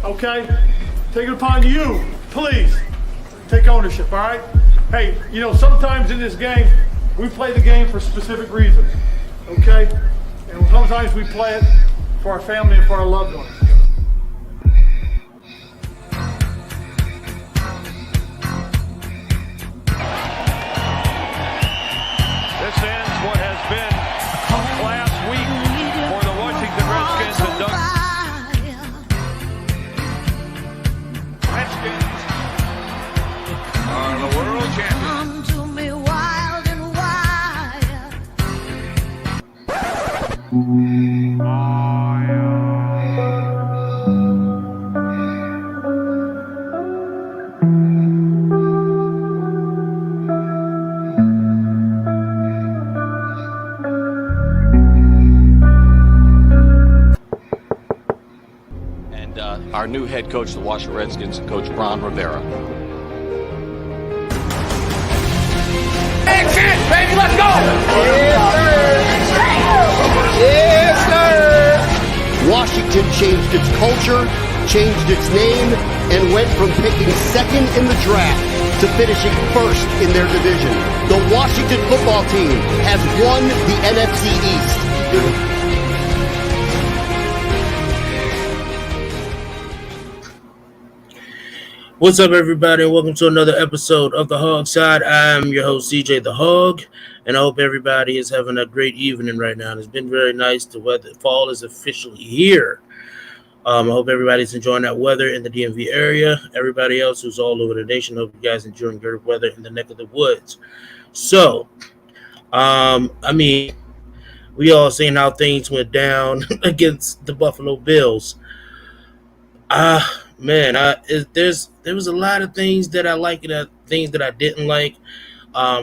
Okay? Take it upon you, please. Take ownership, all right? Hey, sometimes in this game, we play the game for specific reasons, okay? And sometimes we play it for our family and for our loved ones. This ends what has been a class week for the Washington Redskins and Doug. Redskins are the world champions. Our new head coach of the Washington Redskins, Coach Ron Rivera. Hey, shit, baby, let's go! Yes, sir! Washington changed its culture, changed its name, and went from picking second in the draft to finishing first in their division. The Washington football team has won the NFC East. What's up, everybody, and welcome to another episode of the HOGside. I'm your host, CJ the Hog, and I hope everybody is having a great evening right now. It's been very nice. The weather, fall is officially here. I hope everybody's enjoying that weather in the DMV area. Everybody else who's all over the nation, hope you guys enjoying good weather in the neck of the woods. So, we all seen how things went down against the Buffalo Bills. There was a lot of things that I liked and things that I didn't like.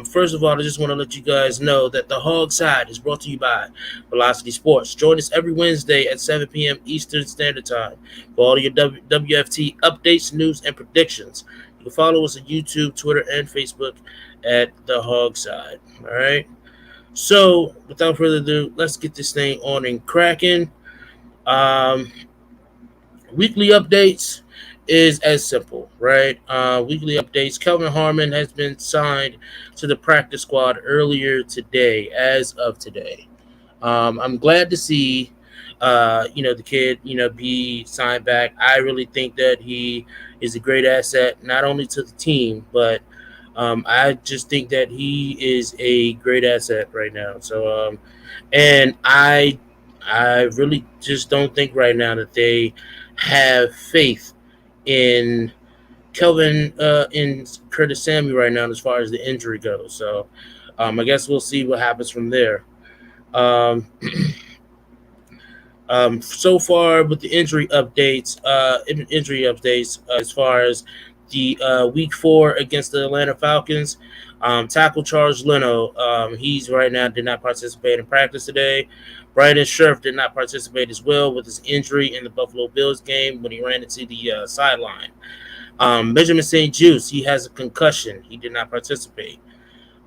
First of all, I just want to let you guys know that the HOGside is brought to you by Velocity Sports. Join us every Wednesday at 7 p.m. Eastern Standard Time for all of your WFT updates, news, and predictions. You can follow us on YouTube, Twitter, and Facebook at the HOGside. All right. So, without further ado, let's get this thing on and cracking. Weekly updates is as simple, right? Weekly updates. Kelvin Harmon has been signed to the practice squad earlier today, as of today. I'm glad to see, the kid, be signed back. I really think that he is a great asset, not only to the team, but I just think that he is a great asset right now. So, and I really just don't think right now that they have faith in Kelvin in Curtis Samuel right now as far as the injury goes. So I guess we'll see what happens from there. So far with the injury updates, as far as the week 4 against the Atlanta Falcons, tackle Charles Leno, he's right now did not participate in practice today. Brandon Scherf did not participate as well with his injury in the Buffalo Bills game when he ran into the sideline. Benjamin St. Juste, he has a concussion. He did not participate.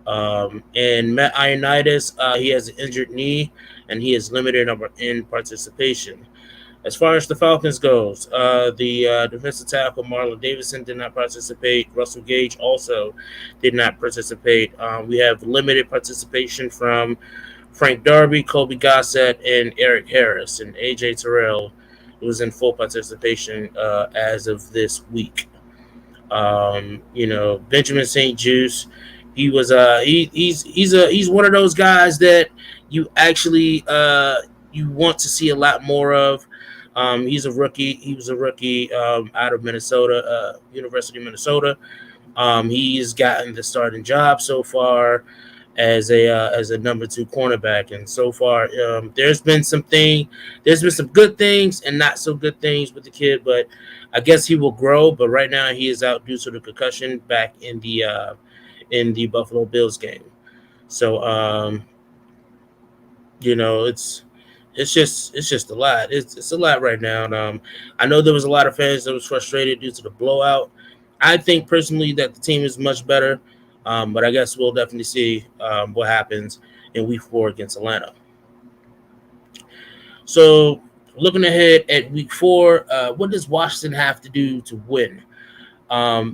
And Matt Ioannidis, he has an injured knee, and he is limited in participation. As far as the Falcons goes, the defensive tackle Marlon Davidson did not participate. Russell Gage also did not participate. We have limited participation from Frank Darby, Kobe Gossett, and Eric Harris, and AJ Terrell was in full participation as of this week. Benjamin St. Juste, he was he's one of those guys that you actually you want to see a lot more of. He's a rookie. He was a rookie out of Minnesota, University of Minnesota. He's gotten the starting job so far as a number 2 cornerback, and so far there's been some good things and not so good things with the kid, but I guess he will grow. But right now he is out due to the concussion back in the Buffalo Bills game. So it's just a lot. It's a lot right now. And, I know there was a lot of fans that was frustrated due to the blowout. I think personally that the team is much better. But I guess we'll definitely see what happens in week 4 against Atlanta. So looking ahead at week 4, what does Washington have to do to win?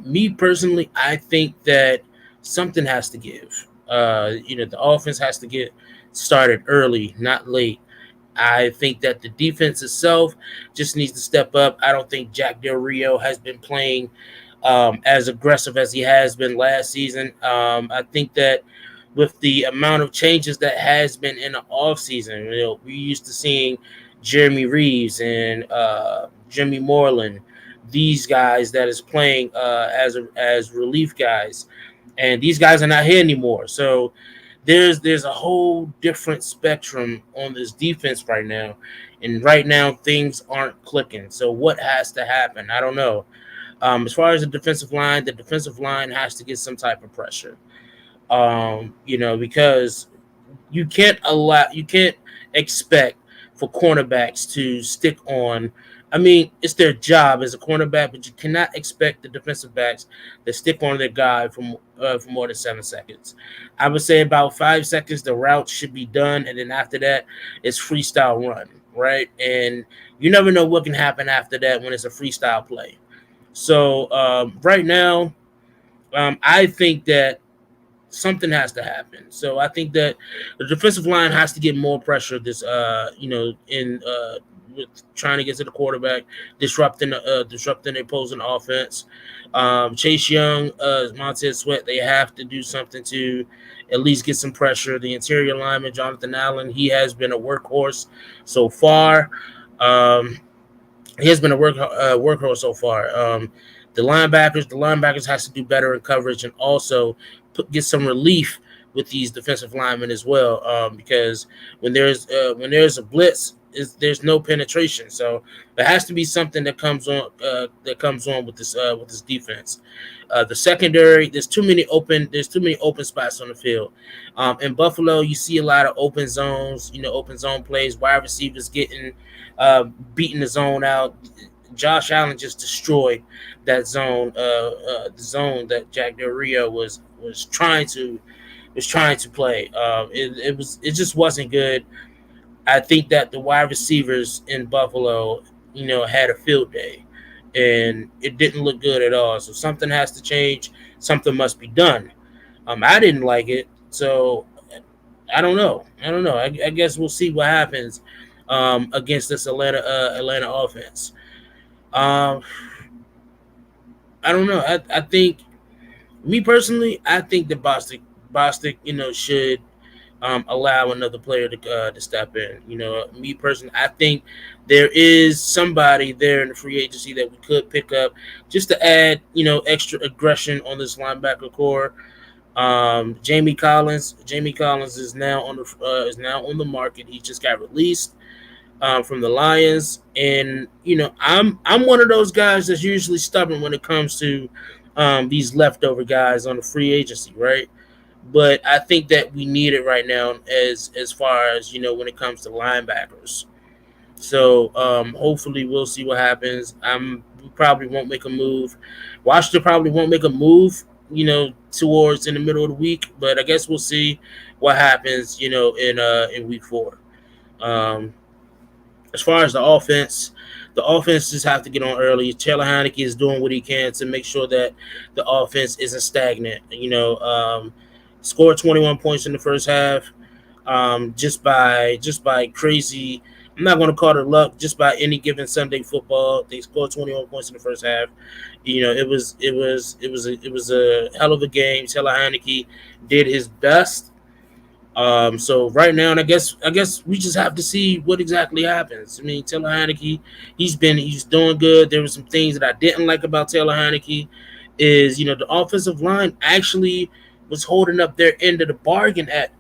Me personally, I think that something has to give. The offense has to get started early, not late. I think that the defense itself just needs to step up. I don't think Jack Del Rio has been playing as aggressive as he has been last season. I think that with the amount of changes that has been in the offseason, we used to seeing Jeremy Reeves and Jimmy Moreland, these guys that is playing as relief guys, and these guys are not here anymore. So there's a whole different spectrum on this defense right now, and right now things aren't clicking. So what has to happen? I don't know. As far as the defensive line has to get some type of pressure. Because you can't expect for cornerbacks to stick on. I mean, it's their job as a cornerback, but you cannot expect the defensive backs to stick on their guy for more than 7 seconds. I would say about 5 seconds, the route should be done, and then after that, it's freestyle run, right? And you never know what can happen after that when it's a freestyle play. So right now, I think that something has to happen. So I think that the defensive line has to get more pressure with trying to get to the quarterback, disrupting the opposing offense. Chase Young, Montez Sweat, they have to do something to at least get some pressure. The interior lineman, Jonathan Allen, he has been a workhorse so far. He has been a workhorse so far. The linebackers has to do better in coverage and also get some relief with these defensive linemen as well. Because when there's a blitz, there's no penetration. So there has to be something that comes on with this defense. The secondary, there's too many open spots on the field. In Buffalo, you see a lot of open zones, open zone plays, wide receivers getting beating the zone out. Josh Allen just destroyed that zone, the zone that Jack Del Rio was trying to play. It just wasn't good. I think that the wide receivers in Buffalo, had a field day, and it didn't look good at all. So something has to change. Something must be done. I didn't like it, so I don't know. I guess we'll see what happens against this Atlanta offense. I don't know. I think, me personally, I think that Bostic, should allow another player to step in. Me personally, I think there is somebody there in the free agency that we could pick up just to add, extra aggression on this linebacker core. Jamie Collins is now on the market. He just got released from the Lions, and I'm one of those guys that's usually stubborn when it comes to these leftover guys on the free agency, right? But I think that we need it right now as far as, when it comes to linebackers. So hopefully we'll see what happens. We probably won't make a move. Washington probably won't make a move, towards in the middle of the week. But I guess we'll see what happens, in week 4. As far as the offense just have to get on early. Taylor Heineke is doing what he can to make sure that the offense isn't stagnant. Scored 21 points in the first half, just by crazy. I'm not going to call it luck. Just by any given Sunday football, they scored 21 points in the first half. It was a hell of a game. Taylor Heineke did his best. So right now, and I guess we just have to see what exactly happens. I mean, Taylor Heineke, he's doing good. There were some things that I didn't like about Taylor Heineke. Is the offensive line actually was holding up their end of the bargain at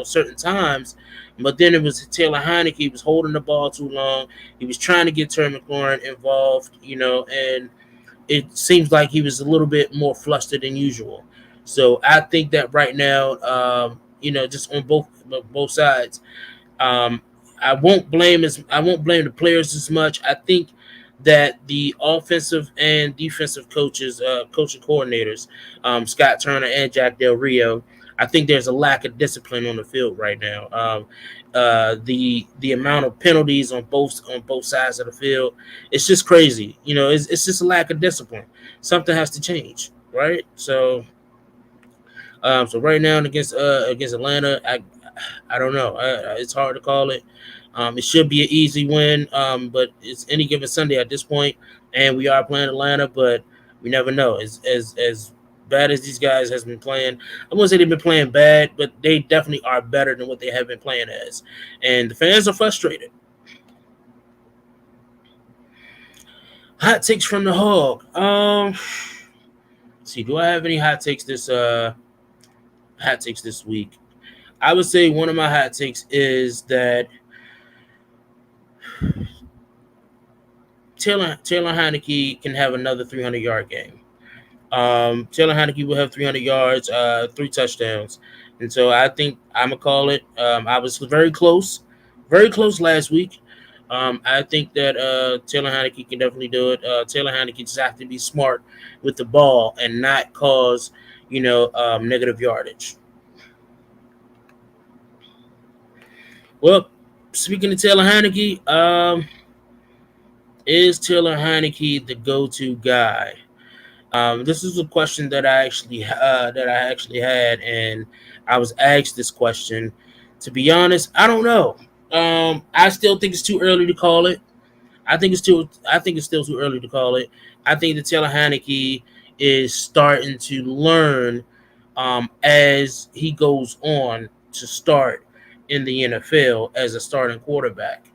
certain times, but then it was Taylor Heineke. He was holding the ball too long. He was trying to get Terry McLaurin involved, and it seems like he was a little bit more flustered than usual. So I think that right now, just on both sides, I won't blame the players as much. I think that the offensive and defensive coaches, coaching coordinators, Scott Turner and Jack Del Rio, I think there's a lack of discipline on the field right now. The amount of penalties on both sides of the field, it's just crazy. It's just a lack of discipline. Something has to change, right? So so right now against Atlanta, I don't know. It's hard to call it. It should be an easy win, but it's any given Sunday at this point, and we are playing Atlanta, but we never know. As bad as these guys has been playing, I won't say they've been playing bad, but they definitely are better than what they have been playing as, and the fans are frustrated. Hot takes from the Hog. See, do I have any hot takes this week? I would say one of my hot takes is that Taylor Heineke can have another 300-yard game. Taylor Heineke will have 300 yards, 3 touchdowns. And so I think I'm going to call it. I was very close last week. I think that Taylor Heineke can definitely do it. Taylor Heineke just has to be smart with the ball and not cause, negative yardage. Well, speaking of Taylor Heineke, is Taylor Heineke the go-to guy? This is a question that I actually had, and I was asked this question. To be honest, I don't know. I still think it's too early to call it. I think it's still too early to call it. I think that Taylor Heineke is starting to learn as he goes on to start in the NFL as a starting quarterback.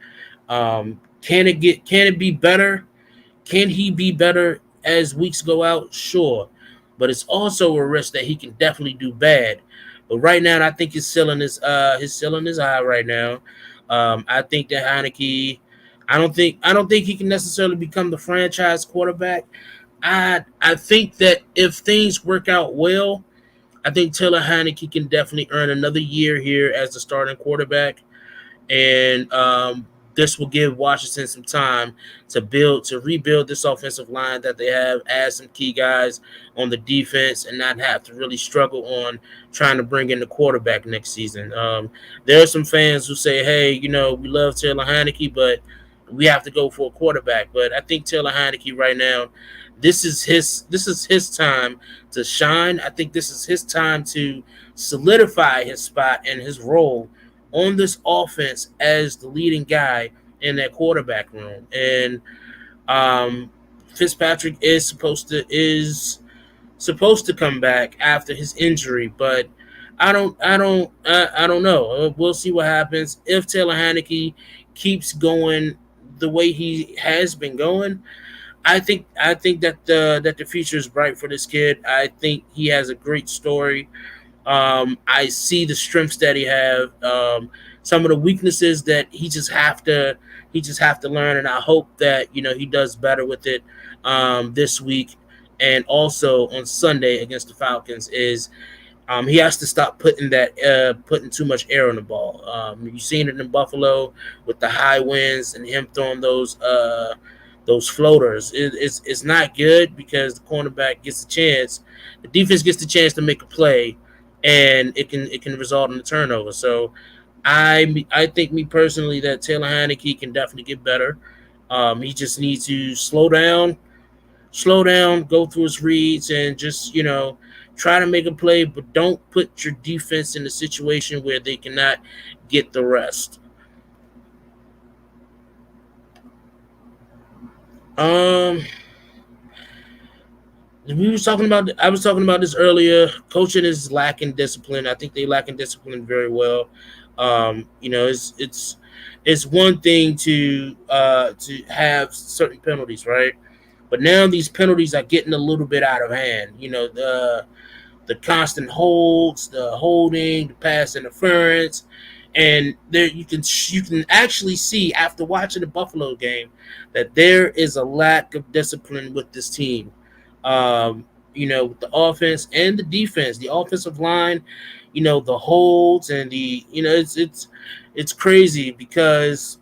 Can it be better? Can he be better as weeks go out? Sure. But it's also a risk that he can definitely do bad. But right now, I think he's still in his eye right now. I think that Heineke, I don't think he can necessarily become the franchise quarterback. I think that if things work out well, I think Taylor Heineke can definitely earn another year here as the starting quarterback, and this will give Washington some time to rebuild this offensive line that they have, add some key guys on the defense, and not have to really struggle on trying to bring in the quarterback next season. There are some fans who say, hey, we love Taylor Heineke, but we have to go for a quarterback. But I think Taylor Heineke right now, this is his time to shine. I think this is his time to solidify his spot and his role on this offense as the leading guy in that quarterback room. And Fitzpatrick is supposed to come back after his injury, but I don't know. We'll see what happens. If Taylor Heineke keeps going the way he has been going, I think that the future is bright for this kid. I think he has a great story. I see the strengths that he have. Some of the weaknesses that he just have to learn, and I hope that he does better with it this week, and also on Sunday against the Falcons. Is he has to stop putting too much air on the ball. You've seen it in Buffalo with the high winds and him throwing those floaters. It's not good because the cornerback gets a chance, the defense gets the chance to make a play, and it can result in a turnover. So I think, me personally, that Taylor Heineke can definitely get better. He just needs to slow down, go through his reads, and just try to make a play, but don't put your defense in a situation where they cannot get the rest. I was talking about this earlier. Coaching is lacking discipline. I think they lacking discipline very well. It's one thing to have certain penalties, right? But now these penalties are getting a little bit out of hand. The constant holds, the holding, the pass interference, and there you can actually see after watching the Buffalo game that there is a lack of discipline with this team. With the offense and the defense, the offensive line, the holds and it's crazy because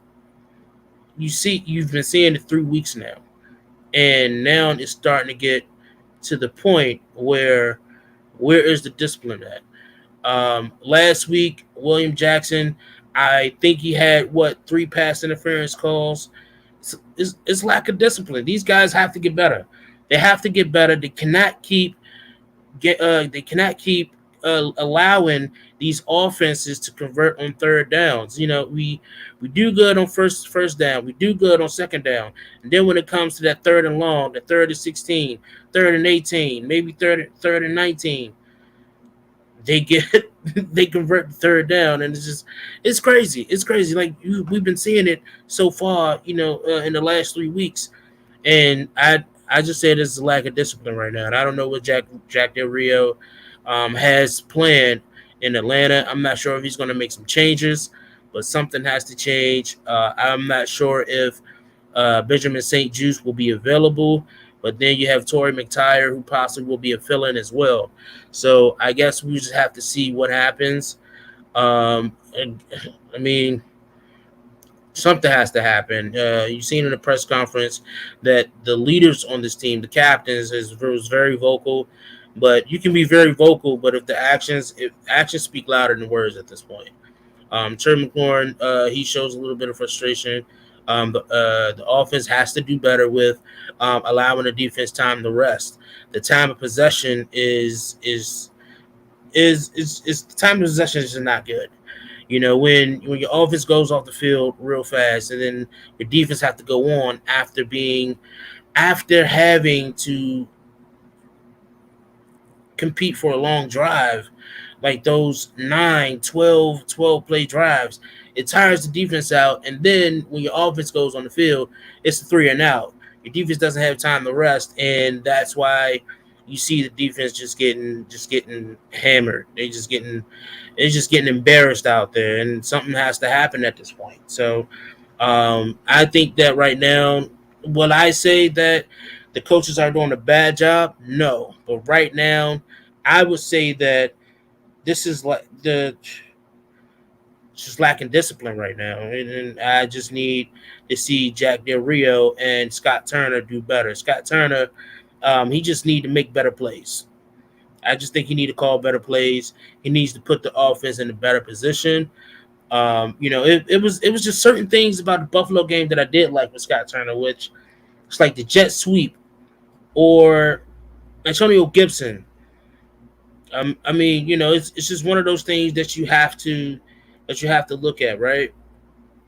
you've been seeing it 3 weeks now, and now it's starting to get to the point where is the discipline at? Last week, William Jackson, I think he had 3 pass interference calls. It's lack of discipline. These guys have to get better. They have to get better. They cannot keep allowing these offenses to convert on third downs. We do good on first down. We do good on second down. And then when it comes to that third and long, the third and 16, third and 18, maybe third and 19, they convert the third down, and it's crazy. It's crazy. Like we've been seeing it so far, in the last 3 weeks, and I just said it's a lack of discipline right now. And I don't know what Jack Del Rio has planned in Atlanta. I'm not sure if he's going to make some changes, but something has to change. I'm not sure if Benjamin St. Juste will be available, but then you have Torrey McTyer, who possibly will be a fill-in as well. So I guess we just have to see what happens. And I mean, something has to happen. You've seen in the press conference that the leaders on this team, the captains, was very vocal. But you can be very vocal, but if actions speak louder than words at this point. Terry McLaurin, he shows a little bit of frustration. The offense has to do better with allowing the defense time to rest. The time of possession is the time of possession is not good. When your offense goes off the field real fast, and then your defense have to go on after having to compete for a long drive, like those 9, 12 play drives, it tires the defense out. And then when your offense goes on the field, it's a 3 and out. Your defense doesn't have time to rest, and that's why you see the defense just getting hammered. They're just getting embarrassed out there, and something has to happen at this point. So I think that right now, will I say that the coaches are doing a bad job? No. But right now, I would say that this is like just lacking discipline right now. And I just need to see Jack Del Rio and Scott Turner do better. Scott Turner, he just need to make better plays. I just think he need to call better plays. He needs to put the offense in a better position. It was just certain things about the Buffalo game that I did like with Scott Turner, which it's like the jet sweep or Antonio Gibson. It's just one of those things that you have to look at, right?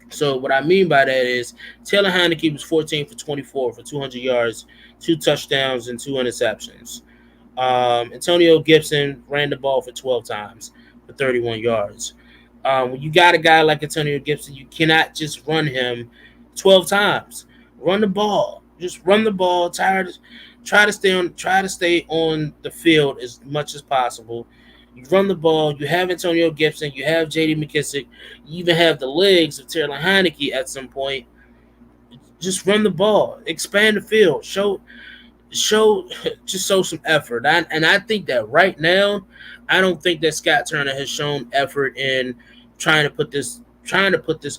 So what I mean by that is Taylor Heineke was 14 for 24 for 200 yards, 2 touchdowns, and 2 interceptions. Antonio Gibson ran the ball for 12 times for 31 yards. When you got a guy like Antonio Gibson, you cannot just run him 12 times. Run the ball. Just run the ball. Try to stay on the field as much as possible. You run the ball. You have Antonio Gibson. You have J.D. McKissick. You even have the legs of Taylor Heineke at some point. Just run the ball. Expand the field. Show some effort. And I think that right now, I don't think that Scott Turner has shown effort in trying to put this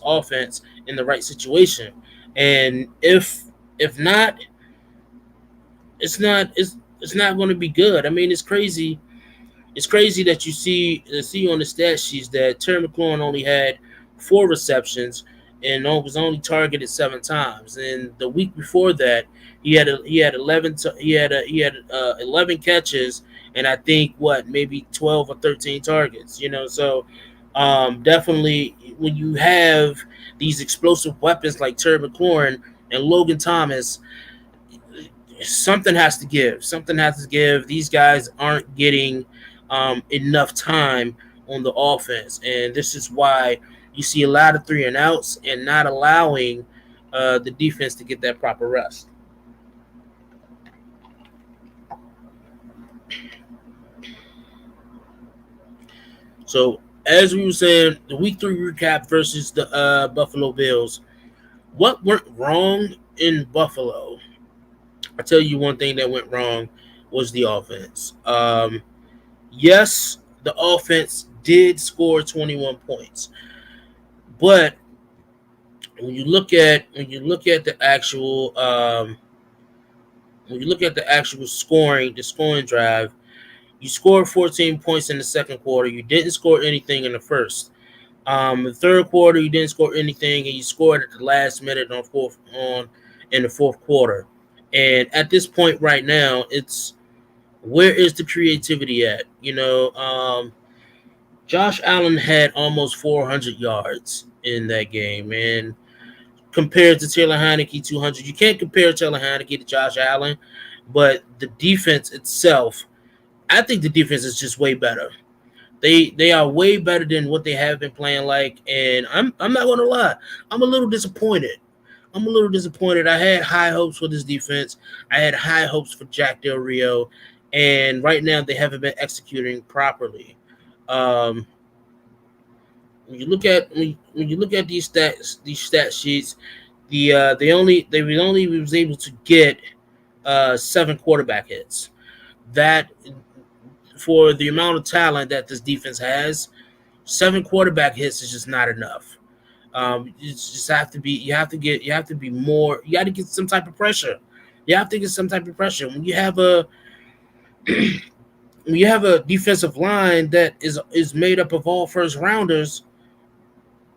offense in the right situation. And if not, it's not going to be good. I mean, it's crazy. It's crazy that you see on the stat sheets that Terry McLaurin only had 4 receptions and was only targeted 7 times. And the week before that, he had 11 catches and I think maybe 12 or 13 targets. So definitely when you have these explosive weapons like Terry McLaurin and Logan Thomas, something has to give. Something has to give. These guys aren't getting enough time on the offense, and this is why you see a lot of 3 and outs and not allowing the defense to get that proper rest. So, as we were saying, the Week 3 recap versus the Buffalo Bills. What went wrong in Buffalo? I'll tell you one thing that went wrong was the offense. Yes, the offense did score 21 points, but when you look at the actual scoring, the scoring drive, you scored 14 points in the second quarter. You didn't score anything in the first. The third quarter, you didn't score anything, and you scored at the last minute in the fourth quarter. And at this point right now, it's where is the creativity at? Josh Allen had almost 400 yards in that game, and compared to Taylor Heineke 200, you can't compare Taylor Heineke to Josh Allen, but the defense itself, I think the defense is just way better. They are way better than what they have been playing like, and I'm not going to lie, I'm a little disappointed. I had high hopes for this defense. I had high hopes for Jack Del Rio, and right now they haven't been executing properly. When you look at these stat sheets, they only was able to get 7 quarterback hits. That, for the amount of talent that this defense has, 7 quarterback hits is just not enough. You just have to be more. You got to get some type of pressure. When you have a defensive line that is made up of all first rounders,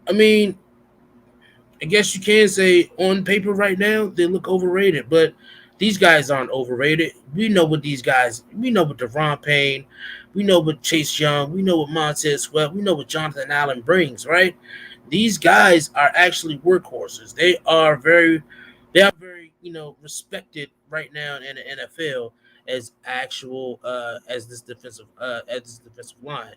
I mean, I guess you can say on paper right now they look overrated, but these guys aren't overrated. We know what Deron Payne, we know what Chase Young, we know what Montez Sweat, we know what Jonathan Allen brings, right? These guys are actually workhorses. They are very respected right now in the NFL as this defensive line.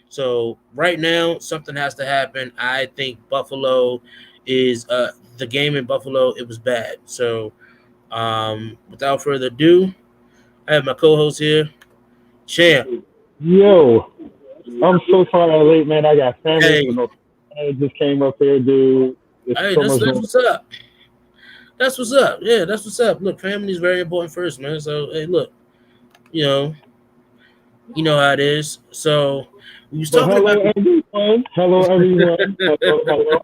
So right now, something has to happen. I think Buffalo is the game in Buffalo. It was bad. So without further ado, I have my co-host here, Champ. Yo, I'm so sorry I'm late, man. I got family. Hey. I just came up here, dude. Hey, that's what's up. That's what's up. Yeah, that's what's up. Look, family is very important first, man. So hey, look, you know how it is. So we was talking hello, about everyone. Hello, everyone. Hello.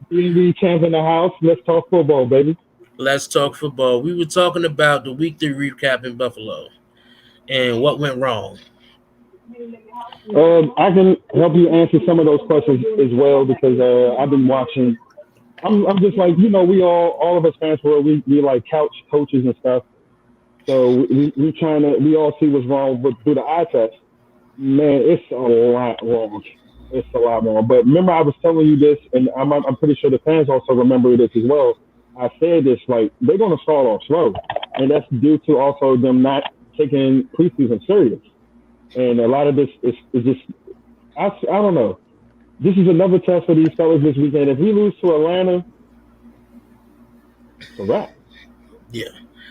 D&D champ in the house. Let's talk football, baby. Let's talk football. We were talking about the Week 3 recap in Buffalo and what went wrong. I can help you answer some of those questions as well because I've been watching. I'm just like, we all of us fans we like couch coaches and stuff. So we all see what's wrong, but through the eye test, man, it's a lot wrong. It's a lot wrong. But remember, I was telling you this, and I'm pretty sure the fans also remember this as well. I said this, like, they're going to start off slow, and that's due to also them not taking preseason serious. And a lot of this is just, I don't know. This is another test for these fellas this weekend. If we lose to Atlanta, it's a wrap. Yeah.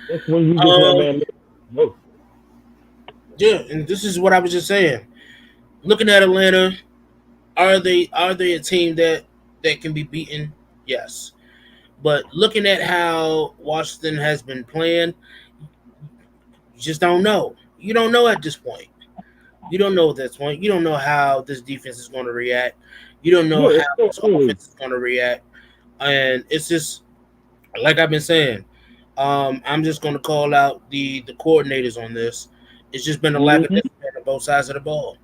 That's when you just let man know. Yeah, and this is what I was just saying. Looking at Atlanta, are they a team that can be beaten? Yes. But looking at how Washington has been playing, you just don't know. You don't know at this point. You don't know at this point. You don't know how this defense is going to react. You don't know how this offense is going to react. And it's just, like I've been saying, I'm just going to call out the coordinators on this. It's just been a lack of discipline on both sides of the ball.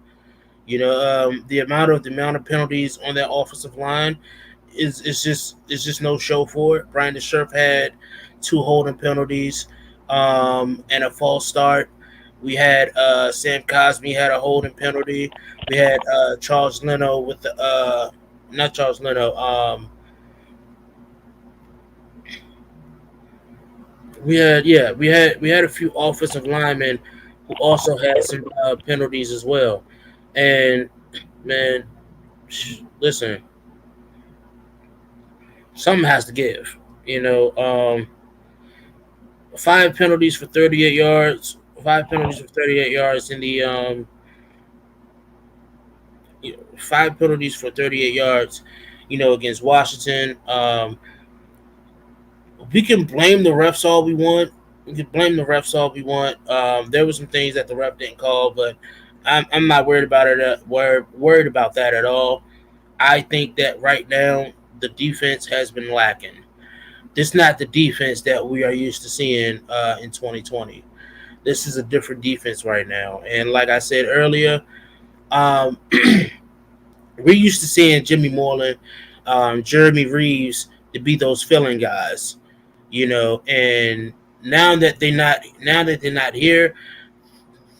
The amount of penalties on that offensive line is just no show for it. Brian DeScherf had 2 holding penalties and a false start. We had Sam Cosmi had a holding penalty. We had Charles Leno with the not Charles Leno. We had a few offensive linemen who also had some penalties as well. And man, listen, something has to give. 5 penalties for 38 yards. 5 penalties for 38 yards in the 5 penalties for 38 yards, against Washington. We can blame the refs all we want. There were some things that the ref didn't call, but I'm not worried about it. Worried about that at all. I think that right now the defense has been lacking. This is not the defense that we are used to seeing in 2020. This is a different defense right now. And like I said earlier, We're used to seeing Jimmy Moreland, Jeremy Reeves to be those filling guys, and now that they're not here,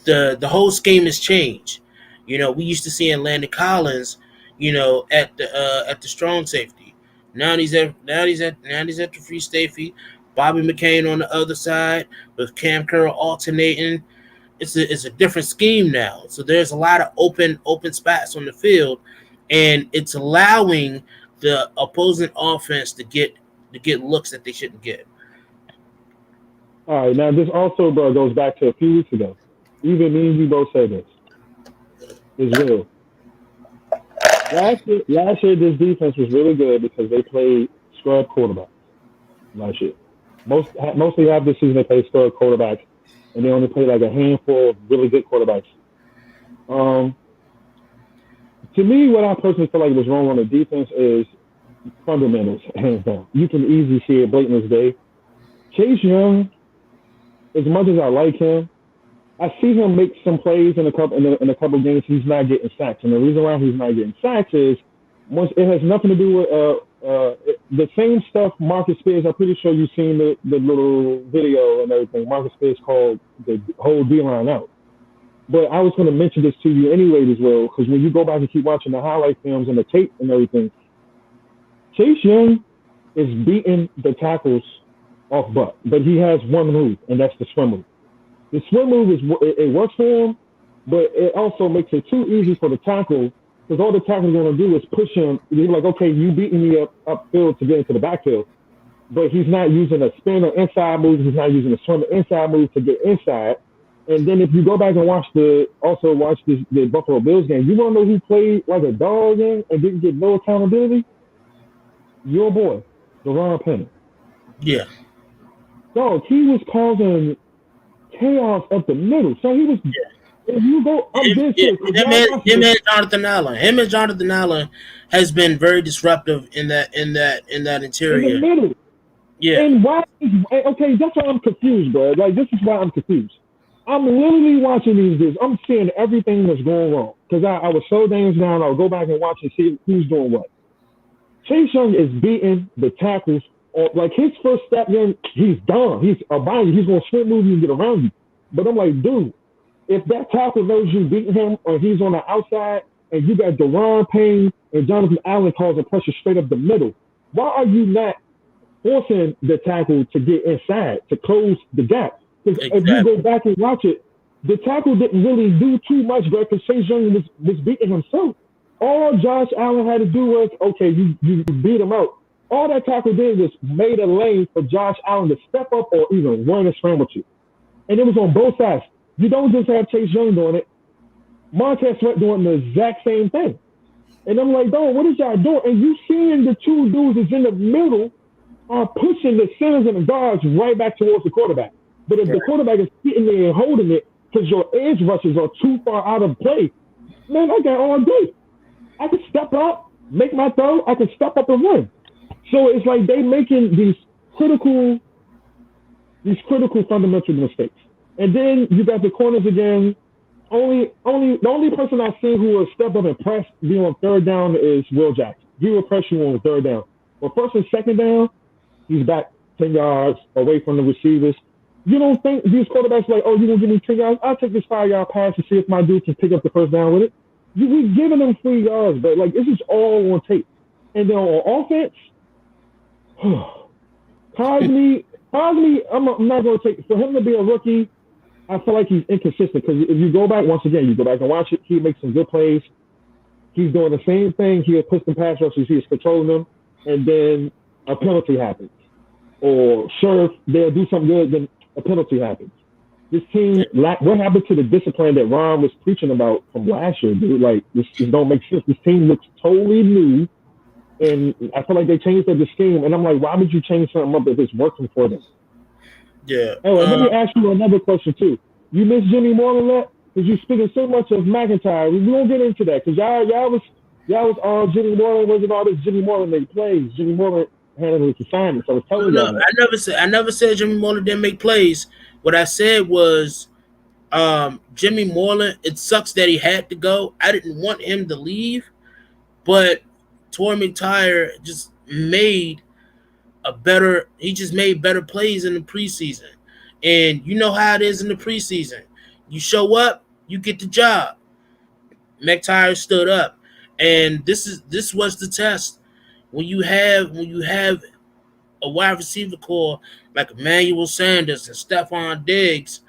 the whole scheme has changed. We used to see Landon Collins, at the strong safety. Now he's at the free safety. Bobby McCain on the other side with Cam Curl alternating. It's a different scheme now. So there's a lot of open spots on the field, and it's allowing the opposing offense to get looks that they shouldn't get. All right, now this also, bro, goes back to a few weeks ago. Even me and you both said this. It's real. Last year, this defense was really good because they played scrub quarterbacks last year. Mostly half the season they played scrub quarterbacks, and they only played like a handful of really good quarterbacks. To me, what I personally feel like was wrong on the defense is fundamentals, hands down. You can easily see it blatant as day. Chase Young, as much as I like him, I see him make some plays in a couple games. He's not getting sacks, and the reason why he's not getting sacks is it has nothing to do with the same stuff. Marcus Spears, I'm pretty sure you've seen the little video and everything. Marcus Spears called the whole D-line out. But I was going to mention this to you anyway as well, because when you go back and keep watching the highlight films and the tape and everything, Chase Young is beating the tackles off butt, but he has one move, and that's the swim move. The swim move it works for him, but it also makes it too easy for the tackle, because all the tackle's going to do is push him. He's like, okay, you beating me upfield to get into the backfield, but he's not using a spin or inside move. He's not using a swim or inside move to get inside. And then if you go back and watch the Buffalo Bills game, you want to know who played like a dog in and didn't get no accountability? Your boy, Deron Penny. Yeah. Dog, he was causing chaos up the middle. So he was. Yeah. If you go, him and Jonathan Allen. Him and Jonathan Allen has been very disruptive in that interior. In the middle. Yeah. And why? Okay, that's why I'm confused, bro. Like, this is why I'm confused. I'm literally watching these videos. I'm seeing everything that's going wrong. Because I was so damn down, I'll go back and watch and see who's doing what. Chase Young is beating the tackles. Like, his first step, then he's done. He's behind you. He's going to swim move you and get around you. But I'm like, dude, if that tackle knows you beating him or he's on the outside and you got Deron Payne and Jonathan Allen causing pressure straight up the middle, why are you not forcing the tackle to get inside, to close the gap? Because if you go back and watch it, the tackle didn't really do too much, bro, because Chase Young was beating himself. All Josh Allen had to do was, okay, you beat him out. All that tackle did was made a lane for Josh Allen to step up or even run and scramble to. And it was on both sides. You don't just have Chase Young doing it. Montez Sweat doing the exact same thing. And I'm like, dog, what is y'all doing? And you seeing the two dudes that's in the middle are pushing the centers and the guards right back towards the quarterback. But if the quarterback is sitting there and holding it because your edge rushes are too far out of play, man, I got all day. I can step up, make my throw. I can step up and run. So it's like they making these critical fundamental mistakes. And then you got the corners again. The only person I've seen who will step up and press be on third down is Will Jackson. He will press you on third down. But first and second down, he's back 10 yards away from the receivers. You don't think these quarterbacks like, oh, you're going to give me 10 yards? I'll take this 5-yard pass and see if my dude can pick up the first down with it. We're giving them 3 yards, but like this is all on tape. And then on offense, Cosme, I'm not going to take, for him to be a rookie, I feel like he's inconsistent because if you go back, once again, you go back and watch it, he makes some good plays. He's doing the same thing. He'll push them pass rushes, he's controlling them, and then a penalty happens. Or sure, they'll do something good, then a penalty happens. This team, what happened to the discipline that Ron was preaching about from last year, dude? Like, this don't make sense. This team looks totally new, and I feel like they changed up the scheme, and I'm like, why would you change something up if it's working for them? Yeah. Oh, and let me ask you another question, too. You miss Jimmy Moreland yet? Because you're speaking so much of McIntyre. We won't get into that, because y'all was all Jimmy Moreland wasn't all this Jimmy Moreland made plays. Jimmy Moreland handled his assignments. I was telling you. I never said Jimmy Moreland didn't make plays. What I said was Jimmy Moreland, it sucks that he had to go. I didn't want him to leave, but Torrey McTyer just made better plays in the preseason. And you know how it is in the preseason. You show up, you get the job. McTyer stood up. And this was the test. When you have a wide receiver core like Emmanuel Sanders and Stephon Diggs,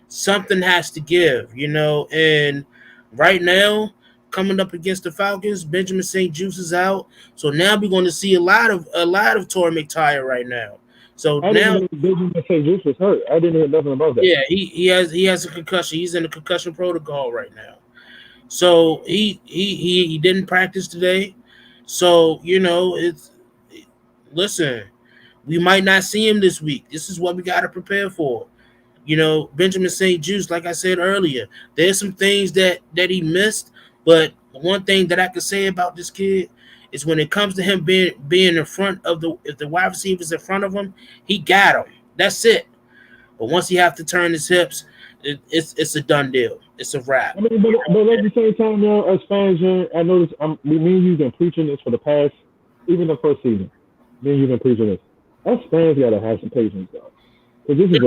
something has to give, and right now, coming up against the Falcons, Benjamin St. Juste is out. So now we're going to see a lot of Torrey McTyer right now. So I now didn't know Benjamin St. Juste was hurt. I didn't hear nothing about that. Yeah, he has a concussion. He's in the concussion protocol right now. So he didn't practice today. So, listen, we might not see him this week. This is what we got to prepare for. Benjamin St. Juste, like I said earlier, there's some things that he missed, but one thing that I can say about this kid is when it comes to him being in front of if the wide receivers in front of him, he got him. That's it. But once he have to turn his hips, it's a done deal. It's a wrap. I mean, but at the same time, as fans, I notice me and you've been preaching this for the past, even the first season. Me and you've been preaching this. Us fans gotta have some patience, though, because this is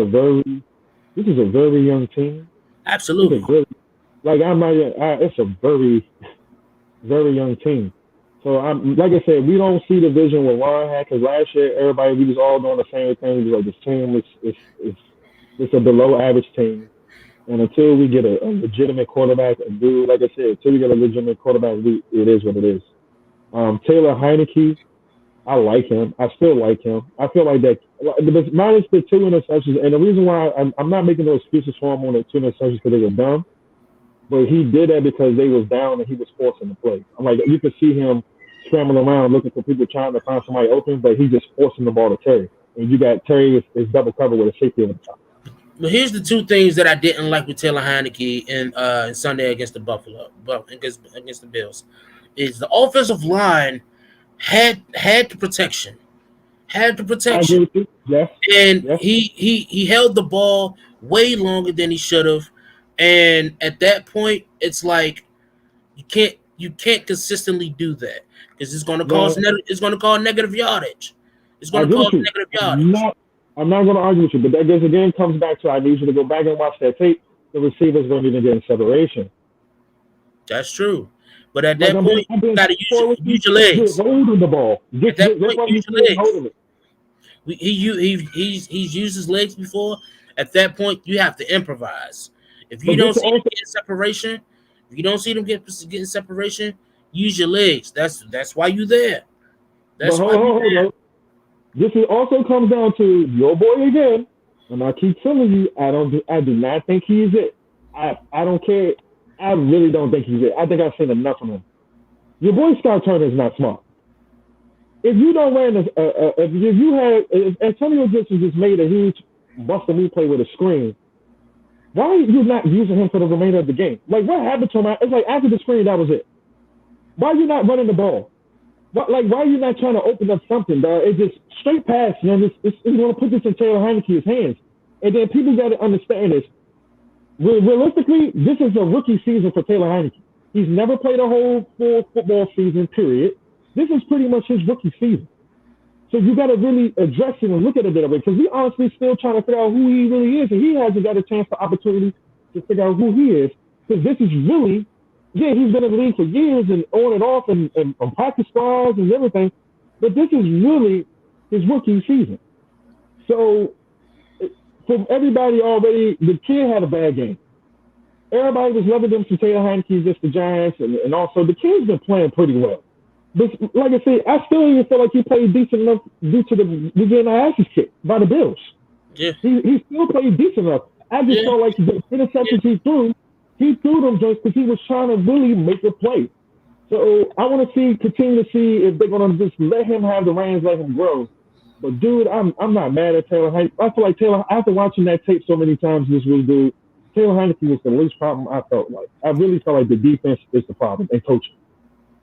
a very young team. Absolutely. It's a very, very young team. So like I said, we don't see the vision what Ron had, because last year we was all doing the same thing. We was like, this team it's a below average team. And until we get a legitimate quarterback, like I said, until we get a legitimate quarterback, it is what it is. Taylor Heineke, I like him. I still like him. I feel like that, minus the 2 interceptions, and the reason why I'm not making no excuses for him on the 2 interceptions because they were dumb, but he did that because they was down and he was forcing the play. I'm like, you could see him scrambling around looking for people trying to find somebody open, but he's just forcing the ball to Terry. And you got Terry is double covered with a safety on the top. But here's the 2 things that I didn't like with Taylor Heineke in Sunday against the against the Bills, is the offensive line had the protection. Had the protection. Yes. And yes. He held the ball way longer than he should have. And at that point, it's like you can't consistently do that, because it's going to cause negative yardage. It's going to cause negative yardage. I'm not going to argue with you, but that again comes back to, I need you to go back and watch that tape. The receiver's going to even get in separation. That's true. But at that point, you got to use your legs. Holding the ball. At that point, use your legs. He's used his legs before. At that point, you have to improvise. If you don't see them get separation, getting separation, use your legs. That's why you're there. That's why you're there. This also comes down to your boy again, and I keep telling you, I do not think he is it. I don't care. I really don't think he's it. I think I've seen enough of him. Your boy Scott Turner is not smart. If you don't run if Antonio Gibson just made a huge bust a move play with a screen, why are you not using him for the remainder of the game? Like, what happened to him? It's like after the screen, that was it. Why are you not running the ball? Why are you not trying to open up something, dog? It's just straight pass. It's going to put this in Taylor Heineke's hands. And then people got to understand this. Realistically, this is a rookie season for Taylor Heineke. He's never played a whole full football season, period. This is pretty much his rookie season. So you got to really address it and look at it a bit of it, because we honestly still trying to figure out who he really is, and he hasn't got a chance for opportunity to figure out who he is, because this is really, he's been in the league for years and on and off and on practice squads and everything, but this is really his rookie season. So from everybody already, the kid had a bad game. Everybody was loving them to Taylor Heineke against the Giants, and also the kid's been playing pretty well. But like I said, I still even feel like he played decent enough due to the getting our asses kicked by the Bills. Yeah. He still played decent enough. I just felt like the interceptions he threw them just because he was trying to really make a play. So I want to continue to see if they're going to just let him have the reins, let him grow. But dude, I'm not mad at Taylor Heineke. I feel like Taylor, after watching that tape so many times this week, dude, Taylor Heineke was the least problem I felt like. I really felt like the defense is the problem and coaching.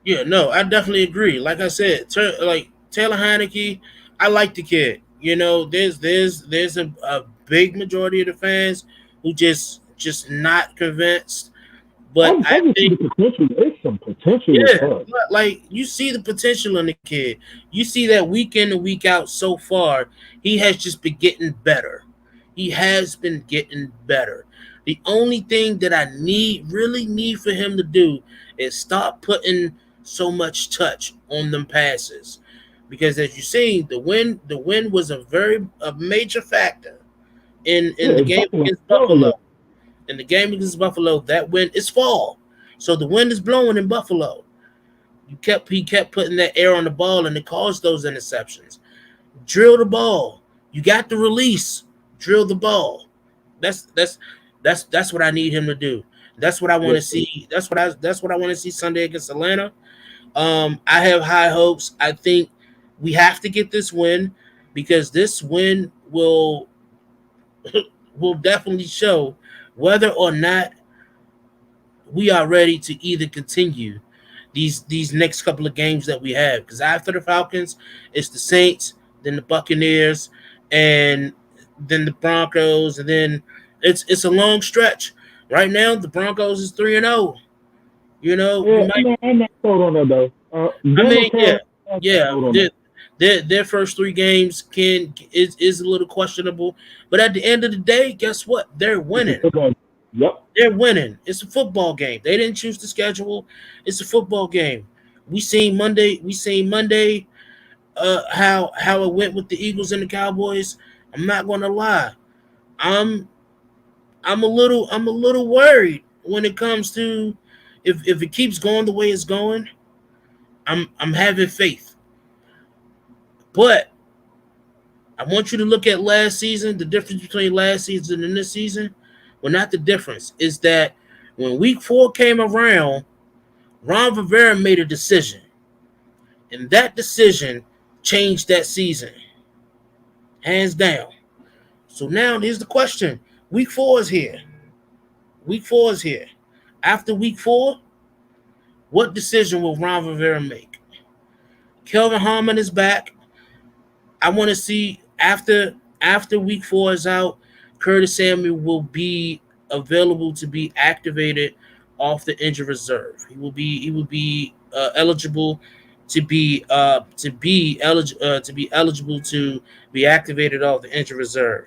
Yeah, no, I definitely agree. Like I said, Taylor Heineke, I like the kid. There's a big majority of the fans who just not convinced. But I think the potential. some potential. Yeah, like you see the potential in the kid. You see that week in and week out so far, he has just been getting better. He has been getting better. The only thing that I really need for him to do is stop putting so much touch on them passes. Because as you see, the win was a major factor in the game against Buffalo. In the game against Buffalo, that win is fall. So the wind is blowing in Buffalo. He kept putting that air on the ball, and it caused those interceptions. Drill the ball. You got the release. Drill the ball. That's what I need him to do. That's what I want to see. That's what I want to see Sunday against Atlanta. I have high hopes. I think we have to get this win because this win will definitely show whether or not we are ready to either continue these next couple of games that we have. Because after the Falcons, it's the Saints, then the Buccaneers, and then the Broncos, and then it's a long stretch. Right now, the Broncos is 3-0. You know, I'm not sold on that though. Their first three games is a little questionable, but at the end of the day, guess what? They're winning. Yep. They're winning. It's a football game. They didn't choose the schedule. It's a football game. We seen Monday how it went with the Eagles and the Cowboys. I'm not gonna lie. I'm a little worried when it comes to if it keeps going the way it's going. I'm having faith. But I want you to look at last season, the difference between last season and this season. Well, not the difference. Is that when week 4 came around, Ron Rivera made a decision. And that decision changed that season. Hands down. So now here's the question. Week 4 is here. Week 4 is here. After week 4, what decision will Ron Rivera make? Kelvin Harmon is back. I want to see after week 4 is out, Curtis Samuel will be available to be activated off the injured reserve. He will be eligible to be eligible to be activated off the injured reserve.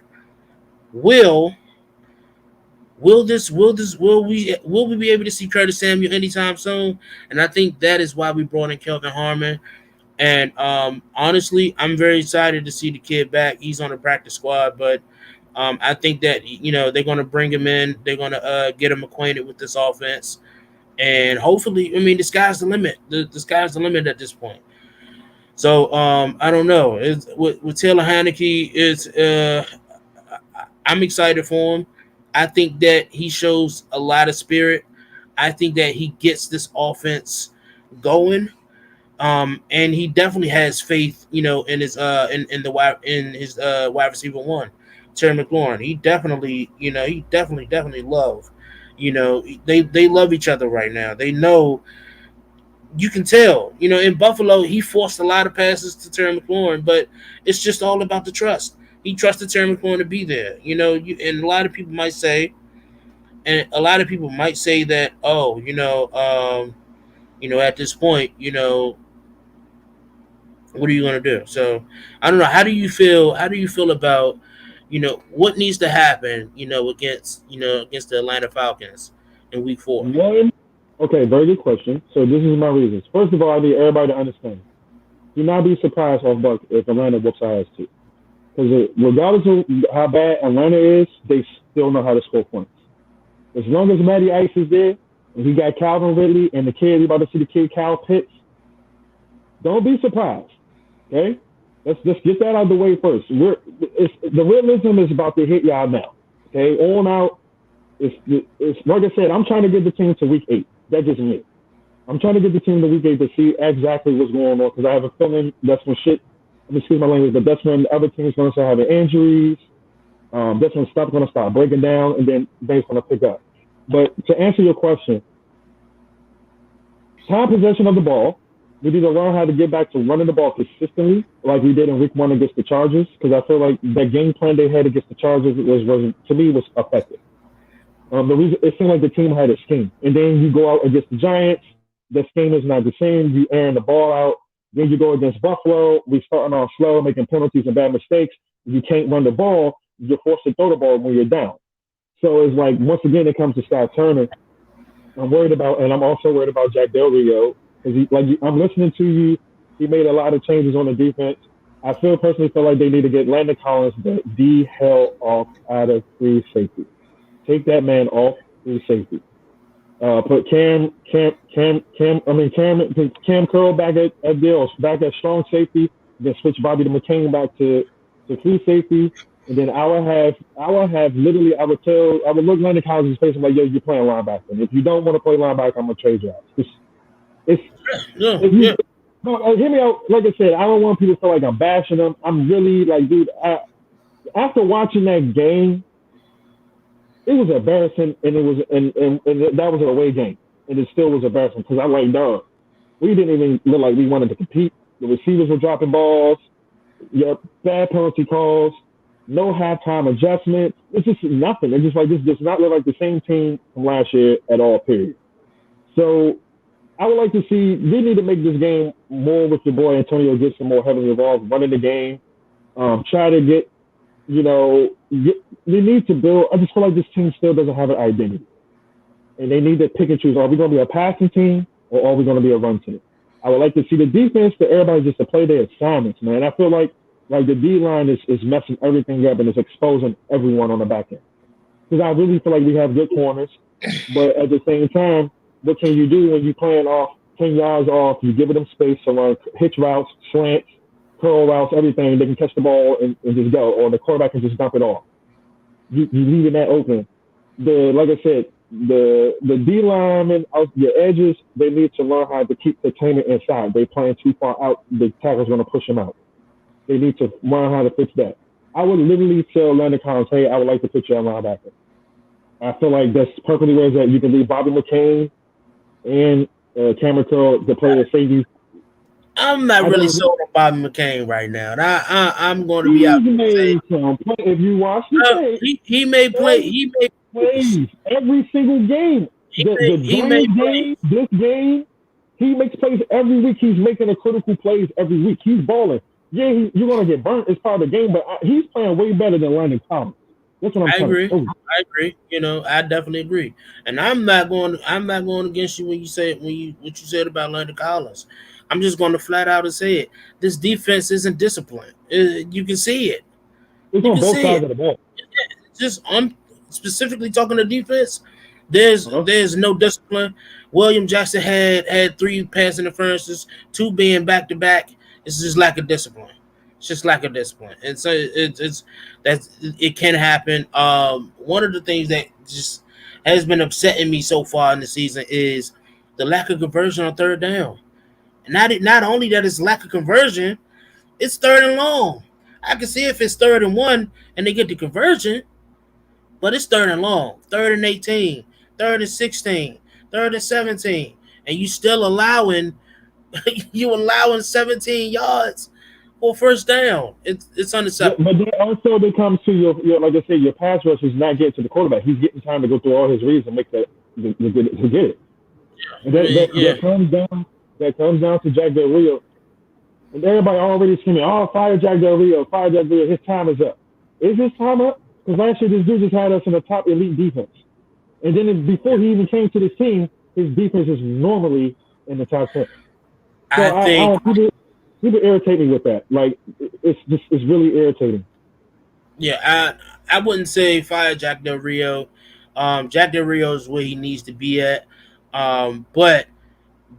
Will we be able to see Curtis Samuel anytime soon? And I think that is why we brought in Kelvin Harmon. And honestly, I'm very excited to see the kid back. He's on the practice squad, but I think that they're going to bring him in. They're going to get him acquainted with this offense, and hopefully, the sky's the limit. The sky's the limit at this point. So I don't know. With Taylor Heineke, I'm excited for him. I think that he shows a lot of spirit. I think that he gets this offense going. And he definitely has faith, in his wide receiver one, Terry McLaurin. He definitely love, they love each other right now. They know, you can tell, in Buffalo, he forced a lot of passes to Terry McLaurin, but it's just all about the trust. He trusted Terry McLaurin to be there, and a lot of people might say that, at this point, what are you going to do? So I don't know. How do you feel about, what needs to happen, against the Atlanta Falcons in week 4? Okay, very good question. So this is my reasons. First of all, I need everybody to understand. Do not be surprised if Atlanta whoops our ass too. Because regardless of how bad Atlanta is, they still know how to score points. As long as Matty Ice is there, and he got Calvin Ridley and the kid, we about to see the kid Kyle Pitts, don't be surprised. Okay? Let's just get that out of the way first. The realism is about to hit y'all now. Okay? On out. It's like I said, I'm trying to get the team to week 8. That's just me. I'm trying to get the team to week 8 to see exactly what's going on, because I have a feeling that's when excuse my language, but that's when the other teams going to start having injuries. That's when stuff's going to start breaking down, and then they're going to pick up. But to answer your question, time possession of the ball, we need to learn how to get back to running the ball consistently, like we did in week 1 against the Chargers, because I feel like that game plan they had against the Chargers was effective. The reason it seemed like the team had a scheme, and then you go out against the Giants, the scheme is not the same. You airing the ball out. Then you go against Buffalo. We starting off slow, making penalties and bad mistakes. If you can't run the ball, you're forced to throw the ball when you're down. So it's like, once again, it comes to Scott Turner. I'm also worried about Jack Del Rio, because I'm listening to you. He made a lot of changes on the defense. I personally feel like they need to get Landon Collins the hell off out of free safety. Take that man off free safety. Put Cam Curl back at strong safety. Then switch Bobby McCain back to free safety. And then I would look Landon Collins in his face and like, yo, you're playing linebacker. And if you don't want to play linebacker, I'm gonna trade you out. No, hear me out. Like I said, I don't want people to feel like I'm bashing them. I'm really like, dude, after watching that game, it was embarrassing, and that was an away game, and it still was embarrassing because I'm like, dog, we didn't even look like we wanted to compete. The receivers were dropping balls, bad penalty calls, no halftime adjustment. It's just nothing. It's just like, this does not look like the same team from last year at all, period. So I would like to see, they need to make this game more with your boy Antonio Gibson more heavily involved, running the game, try to get, they need to build. I just feel like this team still doesn't have an identity. And they need to pick and choose. Are we going to be a passing team or are we going to be a run team? I would like to see the defense for everybody just to play their assignments, man. I feel like the D-line is messing everything up and is exposing everyone on the back end. Because I really feel like we have good corners. But at the same time, what can you do when you're playing off 10 yards off? You give them space to run hitch routes, slants, curl routes, everything. They can catch the ball and just go, or the quarterback can just dump it off. You leaving that open. Like I said, the D linemen, your edges, they need to learn how to keep the containment inside. They playing too far out. The tackle's going to push them out. They need to learn how to fix that. I would literally tell Landon Collins, hey, I would like to put you at linebacker. I feel like that's perfectly where it's at. You can leave Bobby McCain and Cameron Curl to play the safety. I'm not really sold on Bobby McCain right now. I'm going to be out. If you watch the tape, he may play. He may play every single game. This game, he makes plays every week. He's making a critical plays every week. He's balling. Yeah, you're going to get burnt. It's part of the game, but he's playing way better than Landon Collins. That's what I'm saying. I agree. I definitely agree. And I'm not going against you when you say what you said about Landon Collins. I'm just going to flat out and say it. This defense isn't disciplined. You can see it. It's on both sides of the ball. Just I'm specifically talking to defense. There's no discipline. William Jackson had 3 pass interferences, 2 being back to back. It's just lack of discipline. It's just lack of discipline, and so it can happen. One of the things that just has been upsetting me so far in the season is the lack of conversion on third down. And not only that it's lack of conversion, it's third and long. I can see if it's 3rd and 1 and they get the conversion, but it's 3rd and long, 3rd and 18, 3rd and 16, 3rd and 17, and you still allowing 17 yards for first down. It's unacceptable. But then also they come to your like I said, your pass rush is not getting to the quarterback. He's getting time to go through all his reads and make that to get it. And that comes down to Jack Del Rio. And everybody already screaming, fire Jack Del Rio, fire Jack Del Rio. His time is up. Is his time up? Because last year this dude just had us in the top elite defense. And then before he even came to this team, his defense is normally in the top 10. So people irritate me with that. Like, it's really irritating. Yeah, I wouldn't say fire Jack Del Rio. Jack Del Rio is where he needs to be at. But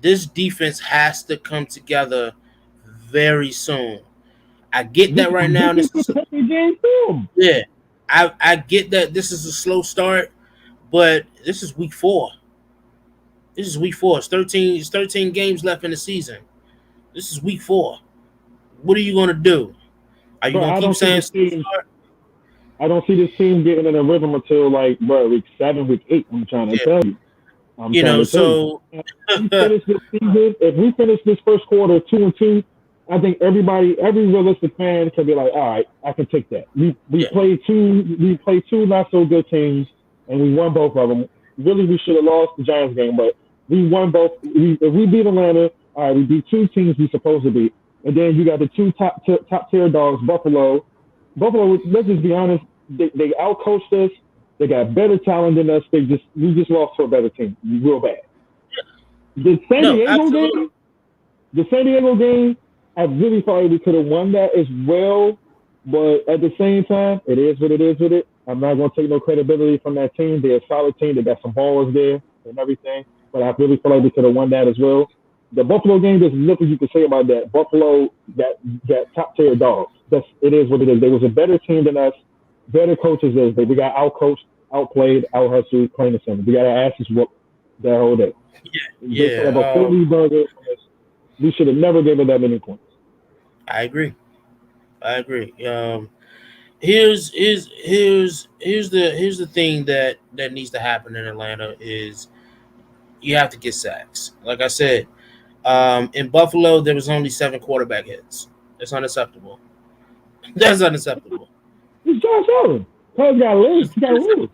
this defense has to come together very soon. I get that right now. Yeah, I get that this is a slow start, but this is week 4. It's 13 games left in the season. This is week 4. What are you going to do? Are you going to keep saying I don't see this team getting in a rhythm until week 7, week 8. I'm trying to tell you. If we finish this first quarter 2-2, I think every realistic fan can be like, all right, I can take that. We played two not so good teams, and we won both of them. Really, we should have lost the Giants game, but We won both. If we beat Atlanta, all right, we beat two teams we supposed to beat. And then you got the two top tier dogs, Buffalo. Buffalo, let's just be honest, they outcoached us. They got better talent than us. We just lost to a better team, real bad. The San Diego game, I really thought we could have won that as well. But at the same time, it is what it is with it. I'm not going to take no credibility from that team. They're a solid team. They got some ballers there and everything. But I really feel like we could have won that as well. The Buffalo game, there's nothing you can say about that. Buffalo, that top tier dogs. It is what it is. They was a better team than us, better coaches than us. We got outcoached, outplayed, out-hustled, plain and simple. We got our asses whooped that whole day. Yeah. A 40 burger. We should have never given that many points. I agree. Here's the thing that needs to happen in Atlanta is you have to get sacks. Like I said, in Buffalo there was only 7 quarterback hits. That's unacceptable. That's unacceptable. It's Josh Allen. He's got to lose.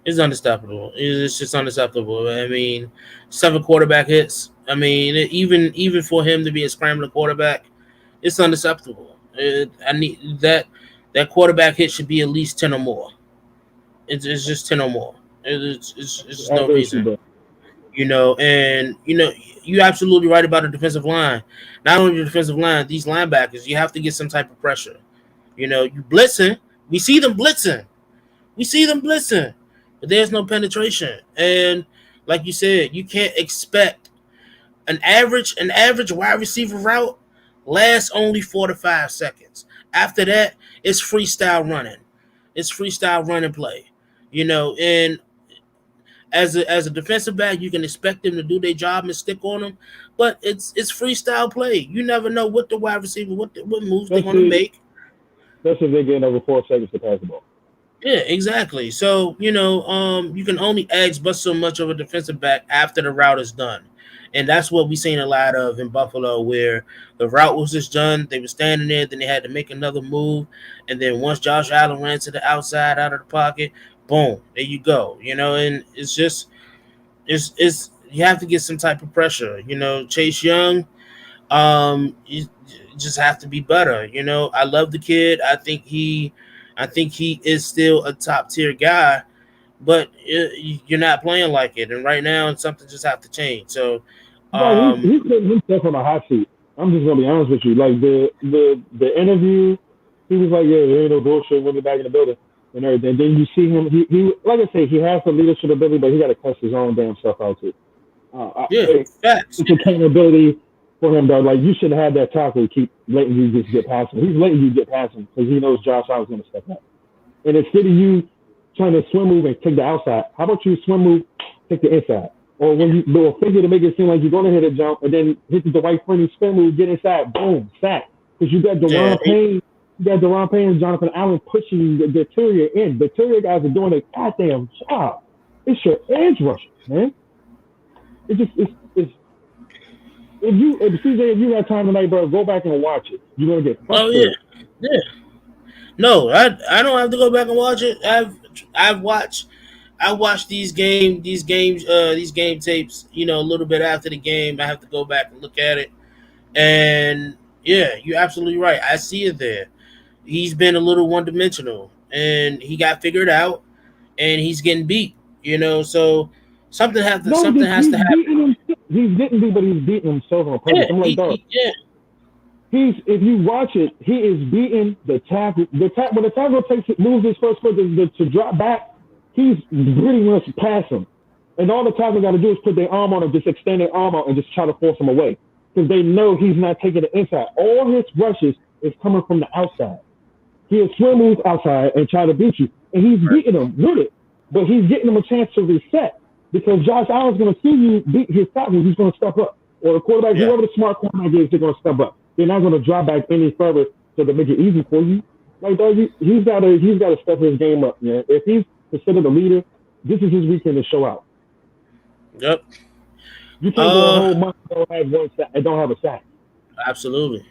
It's unacceptable. It's just unacceptable. I mean, 7 quarterback hits. I mean, even for him to be a scrambling quarterback, it's unacceptable. I need that quarterback hit should be at least 10 or more. It's just 10 or more. It's just no reason. And you're absolutely right about the defensive line. Not only the defensive line, these linebackers, you have to get some type of pressure. You blitzing. We see them blitzing. But there's no penetration. And like you said, you can't expect an average wide receiver route lasts only 4 to 5 seconds. After that, it's freestyle running. It's freestyle running play. And as a defensive back, you can expect them to do their job and stick on them, but it's freestyle play. You never know what the wide receiver, what moves they're going to make. Especially if they're getting over 4 seconds to pass the ball. Yeah, exactly. So, you can only ask but so much of a defensive back after the route is done. And that's what we've seen a lot of in Buffalo, where the route was just done. They were standing there, then they had to make another move. And then once Josh Allen ran to the outside out of the pocket, boom, there you go. And it's just you have to get some type of pressure. Chase Young, you just have to be better. I love the kid. I think he is still a top tier guy, but you're not playing like it. And right now, something just have to change. So, he's putting himself on a hot seat. I'm just gonna be honest with you. Like the interview, he was like, "Yeah, there ain't no bullshit. We'll be back in the building and everything." Then you see him. He like I say, he has the leadership ability, but he got to cuss his own damn stuff out too. Facts. It's accountability for him, though. Like, you should have that tackle keep letting you just get past him. He's letting you get past him because he knows Josh Allen's going to step up. And instead of you trying to swim move and take the outside, how about you swim move, take the inside? Or when you do a figure to make it seem like you're going to hit a jump and then hit the white friendly spin move, get inside, boom, sack. Because you got Deron Payne. You got Deron Payne and Jonathan Allen pushing the Terrier in. The Terrier guys are doing a goddamn job. It's your edge rusher, man. If you have time tonight, bro, go back and watch it. You're gonna get fucked. Yeah. No, I don't have to go back and watch it. I watched these game tapes, a little bit after the game. I have to go back and look at it. And yeah, you're absolutely right. I see it there. He's been a little one-dimensional, and he got figured out, and he's getting beat. So something has to happen. He's getting beat, but he's beating himself on purpose. I'm like, dog. If you watch it, he is beating the tackle. When the tackle moves his first foot to drop back, he's pretty much past him. And all the tackle got to do is put their arm on him, just extend their arm out and just try to force him away. Because they know he's not taking the inside. All his rushes is coming from the outside. He'll swim move outside and try to beat you. And he's beating him with it. But he's getting him a chance to reset. Because Josh Allen's going to see you beat his tackle, he's going to step up. Or the quarterback, whoever the smart quarterback is, they're going to step up. They're not going to drop back any further so to make it easy for you. Like, dog, he's got to step his game up, man. If he's considered a leader, this is his weekend to show out. Yep. You can't go a whole month and don't have a sack. Absolutely.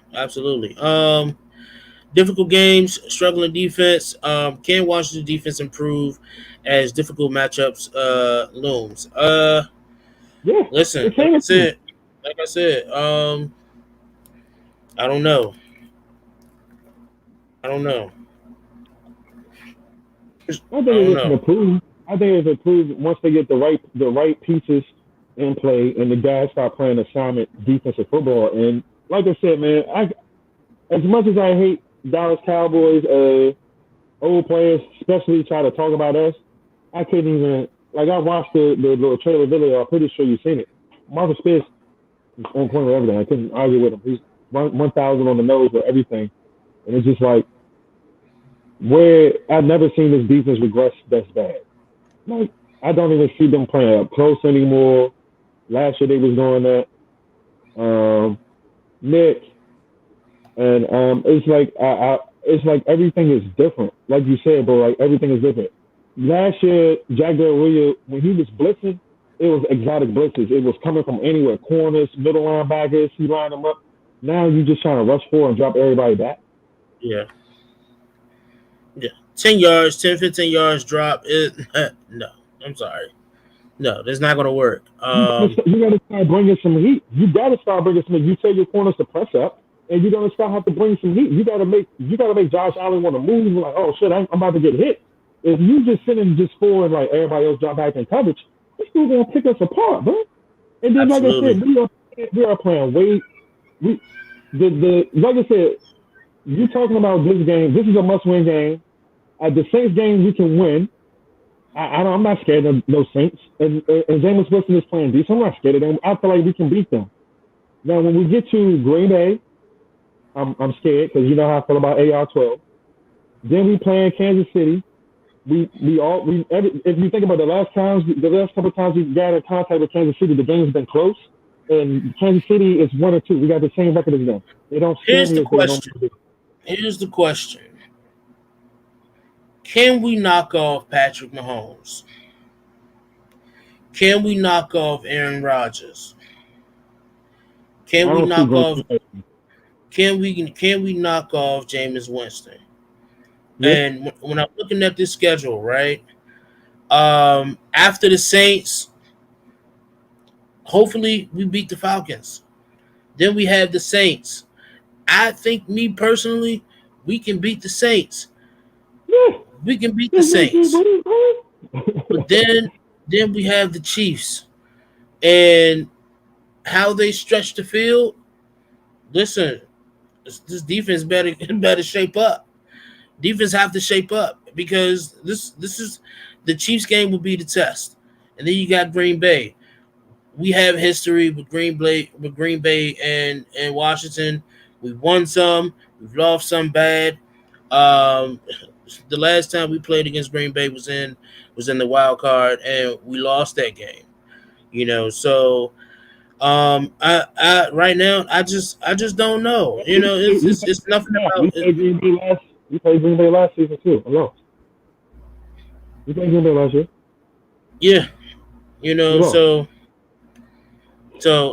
Difficult games, struggling defense. Can Washington defense improve as difficult matchups looms? Yeah. Listen, It's fantasy. like I said, I don't know. I don't know. I I think don't it's know. improved. I think it's improved once they get the right pieces in play and the guys start playing assignment defensive football. And like I said, man, as much as I hate Dallas Cowboys, old players especially try to talk about us, I couldn't even like I watched the little trailer video. I'm pretty sure you've seen it. Marcus Spears is on point with everything. I couldn't argue with him. He's 1,000 on the nose with everything, and it's just like where I've never seen this defense regress that's bad. Like I don't even see them playing up close anymore. Last year they was doing that. Nick and it's like everything is different. Like you said, bro, like everything is different. Last year, Jack Del Rio, when he was blitzing, it was exotic blitzes. It was coming from anywhere, corners, middle linebackers. He lined them up. Now you just trying to rush forward and drop everybody back. Yeah. Yeah. 10 yards, 10, 15 yards drop. No, I'm sorry. No, that's not going to work. You got to start bringing some heat. You got to start bringing some heat. You tell your corners to press up, and you're going to start have to bring some heat. You got to make Josh Allen want to move. Like, oh shit, I'm about to get hit. If you just sitting just forward like everybody else drop back in coverage, they're still going to pick us apart, bro. And then Absolutely. like I said, we are playing way. Like I said, you're talking about this game. This is a must-win game. At the Saints game, we can win. I'm not scared of those Saints. And Jameis Winston is playing decent. I'm not scared of them. I feel like we can beat them. Now, when we get to Green Bay, I'm scared because you know how I feel about AR-12. Then we play in Kansas City. If you think about the last couple of times we got in contact with Kansas City, the game's been close. And Kansas City is 1-2. We got the same record as them. They don't scare Here's me the as they question. don't. Here's the question. Can we knock off Patrick Mahomes? Can we knock off Aaron Rodgers? Can we knock off Jameis Winston? Yeah. And when I'm looking at this schedule, right? After the Saints, hopefully we beat the Falcons. Then we have the Saints. I think, me personally, we can beat the Saints. Yeah. We can beat the Saints. But then we have the Chiefs. And how they stretch the field, listen, this defense better shape up. Defense have to shape up because this is the Chiefs game will be the test. And then you got Green Bay. We have history with Green Bay and Washington. We've won some, we've lost some bad. The last time we played against Green Bay was in the wild card, and we lost that game. You know, so I right now I just don't know. You know, it's nothing about. We played Green Bay last season too. I lost. We played Green Bay last year. Yeah, you know, so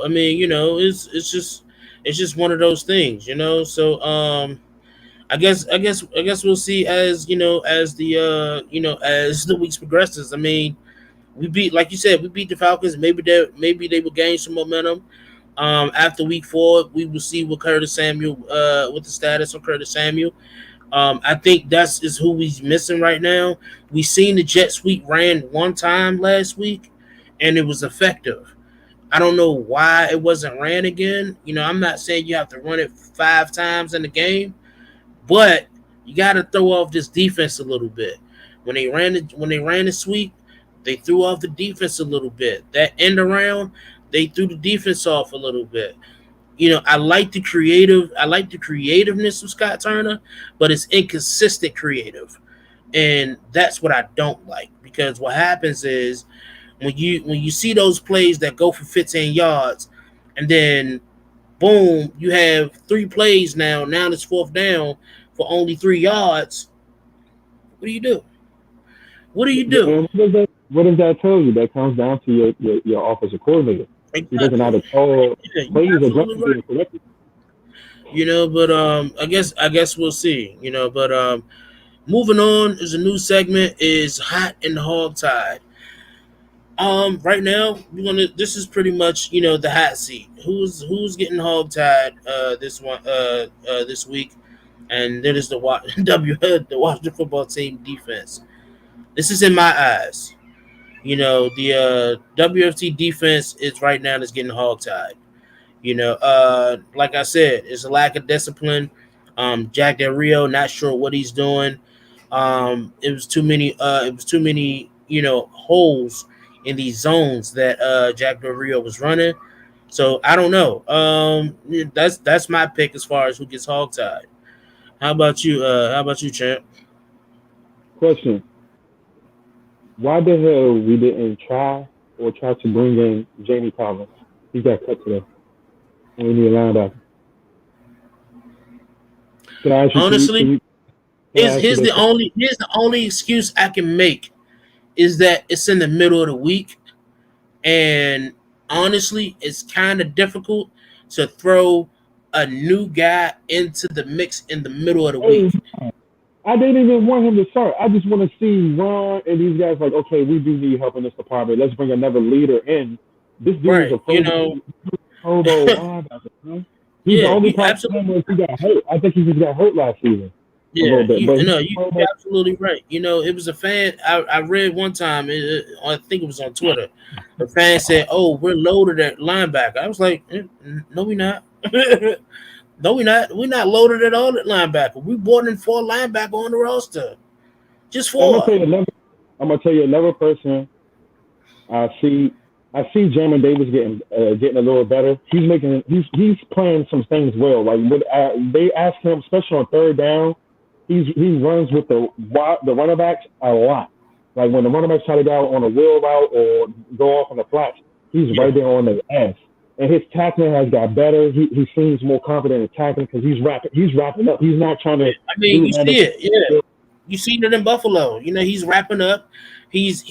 I mean, you know, it's just one of those things, you know. So I guess we'll see as as the weeks progresses. I mean, we beat, like you said, we beat the Falcons. Maybe they will gain some momentum. After week 4, we will see what Curtis Samuel, what the status of Curtis Samuel. I think is who we's missing right now. We seen the jet sweep ran one time last week, and it was effective. I don't know why it wasn't ran again. You know, I'm not saying you have to run it 5 times in the game, but you got to throw off this defense a little bit. When they ran the sweep, they threw off the defense a little bit. That end around, they threw the defense off a little bit. You know, I like the creativeness of Scott Turner, but it's inconsistent creative. And that's what I don't like, because what happens is when you see those plays that go for 15 yards and then boom, you have 3 plays now it's 4th down for only 3 yards. What do you do? What does that tell you? That comes down to your offensive coordinator. Exactly. He doesn't know how to call plays Absolutely right. correctly. You know, but I guess we'll see. You know, but moving on is a new segment, is Hot in the HOGside. Right now we're gonna. This is pretty much the hot seat. Who's getting hogtied this week, and that is the the Washington football team defense. This is in my eyes. The WFT defense is right now is getting hogtied. Like I said, it's a lack of discipline. Jack Del Rio, not sure what he's doing. It was too many. Holes in these zones that Jack Del Rio was running. So I don't know. That's my pick as far as who gets hogtied. How about you? Champ? Question: why the hell we didn't try to bring in Jamie Collins? He got cut today. And we need a linebacker. Honestly, here's the only excuse I can make is that it's in the middle of the week, and honestly, it's kind of difficult to throw a new guy into the mix in the middle of the week. I didn't even want him to start. I just want to see Ron and these guys like, okay, we do need help in this department. Let's bring another leader in. This dude is a Pro Bowl linebacker. He's the only problem he got hurt. I think he just got hurt last season. Yeah, you're absolutely right. It was a fan. I read one time. I think it was on Twitter. The fan said, "Oh, we're loaded at linebacker." I was like, "No, we're not. No, we're not. We're not loaded at all at linebacker. We brought in 4 linebacker on the roster, just 4." I'm gonna tell you another person. I see Jamin Davis getting a little better. He's playing some things well. Like they ask him, especially on third down. He runs with the running backs a lot. Like when the running backs try to go on a wheel route or go off on the flats, he's right there on their ass. And his tackling has got better. He seems more confident in tackling because he's wrapping up. He's not trying to. I mean, you see it. Yeah, you seen it in Buffalo. He's wrapping up. He's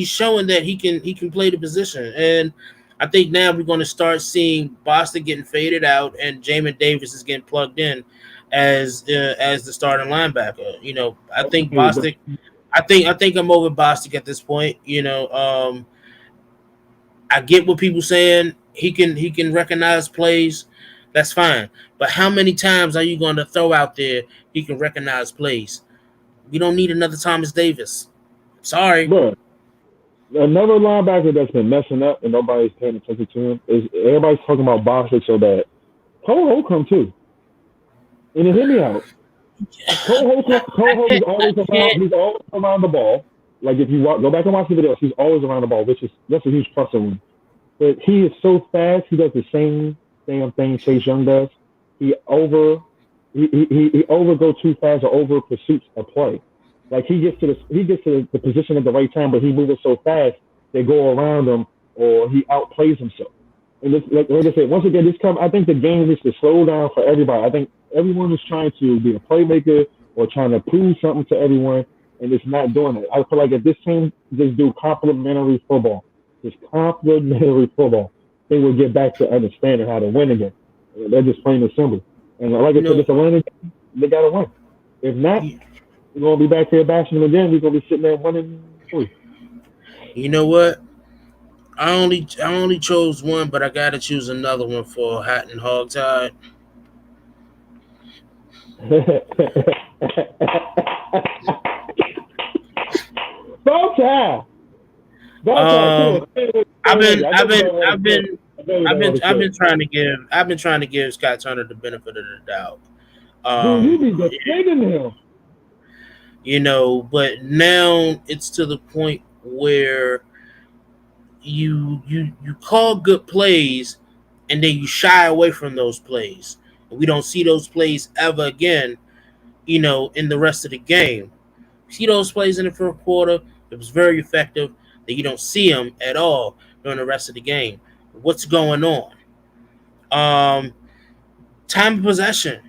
showing that he can play the position. And I think now we're going to start seeing Boston getting faded out and Jamin Davis is getting plugged in as the starting linebacker. I think Boston. I think I'm over Boston at this point. I get what people saying. He can recognize plays. That's fine. But how many times are you going to throw out there he can recognize plays? We don't need another Thomas Davis. Sorry. Bro, another linebacker that's been messing up and nobody's paying attention to him is everybody's talking about Bostic so bad. Cole Holcomb too. And hear me out. Cole Holcomb is always around. He's always around the ball. Like if you go back and watch the videos, he's always around the ball, that's a huge plus in him. But he is so fast. He does the same damn thing Chase Young does. He overgo too fast or over pursuits a play. Like he gets to the position at the right time, but he moves so fast they go around him or he outplays himself. And this, like I said, once again, I think the game needs to slow down for everybody. I think everyone is trying to be a playmaker or trying to prove something to everyone, and it's not doing it. I feel like if this team just do complimentary football, they will get back to understanding how to win again. They're just plain and simple. And like I said, it's a winning game. They got to win. If not, we're going to be back here bashing them again. We're going to be sitting there 1-3. You know what? I only chose one, but I got to choose another one for Hat and Hogtide. I've been trying to give Scott Turner the benefit of the doubt. You be defending him. But now it's to the point where you call good plays and then you shy away from those plays. And we don't see those plays ever again, in the rest of the game. You see those plays in the first quarter, it was very effective. That you don't see them at all during the rest of the game. What's going on? Time of possession.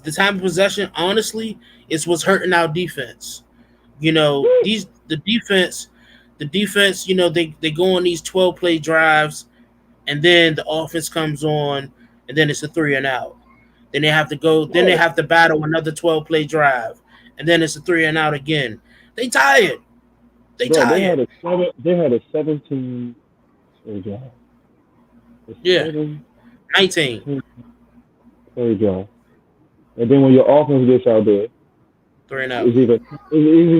The time of possession, honestly, is what's hurting our defense. The defense, they go on these 12-play drives, and then the offense comes on, and then it's a 3 and out. Then they have to go. Then they have to battle another 12-play drive, and then it's a 3 and out again. They tired. They Bro, tired. they had a 17 play drive. Yeah, 19. 17 play drive. And then when your offense gets out there, Three and out. it's either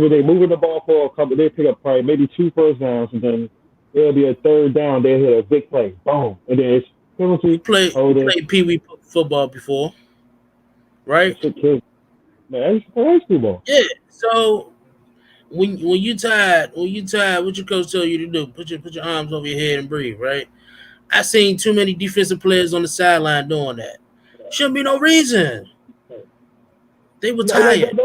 they moving the ball for a couple, they pick up probably maybe 2 first downs, and then it'll be a third down, they hit a big play, boom, and then it's penalty, We holding. played Pee Wee football before, right? Shit kills. Man, that's high school ball. Yeah. So when you tired, what your coach tell you to do? Put your arms over your head and breathe, right? I seen too many defensive players on the sideline doing that. Shouldn't be no reason. They were tired.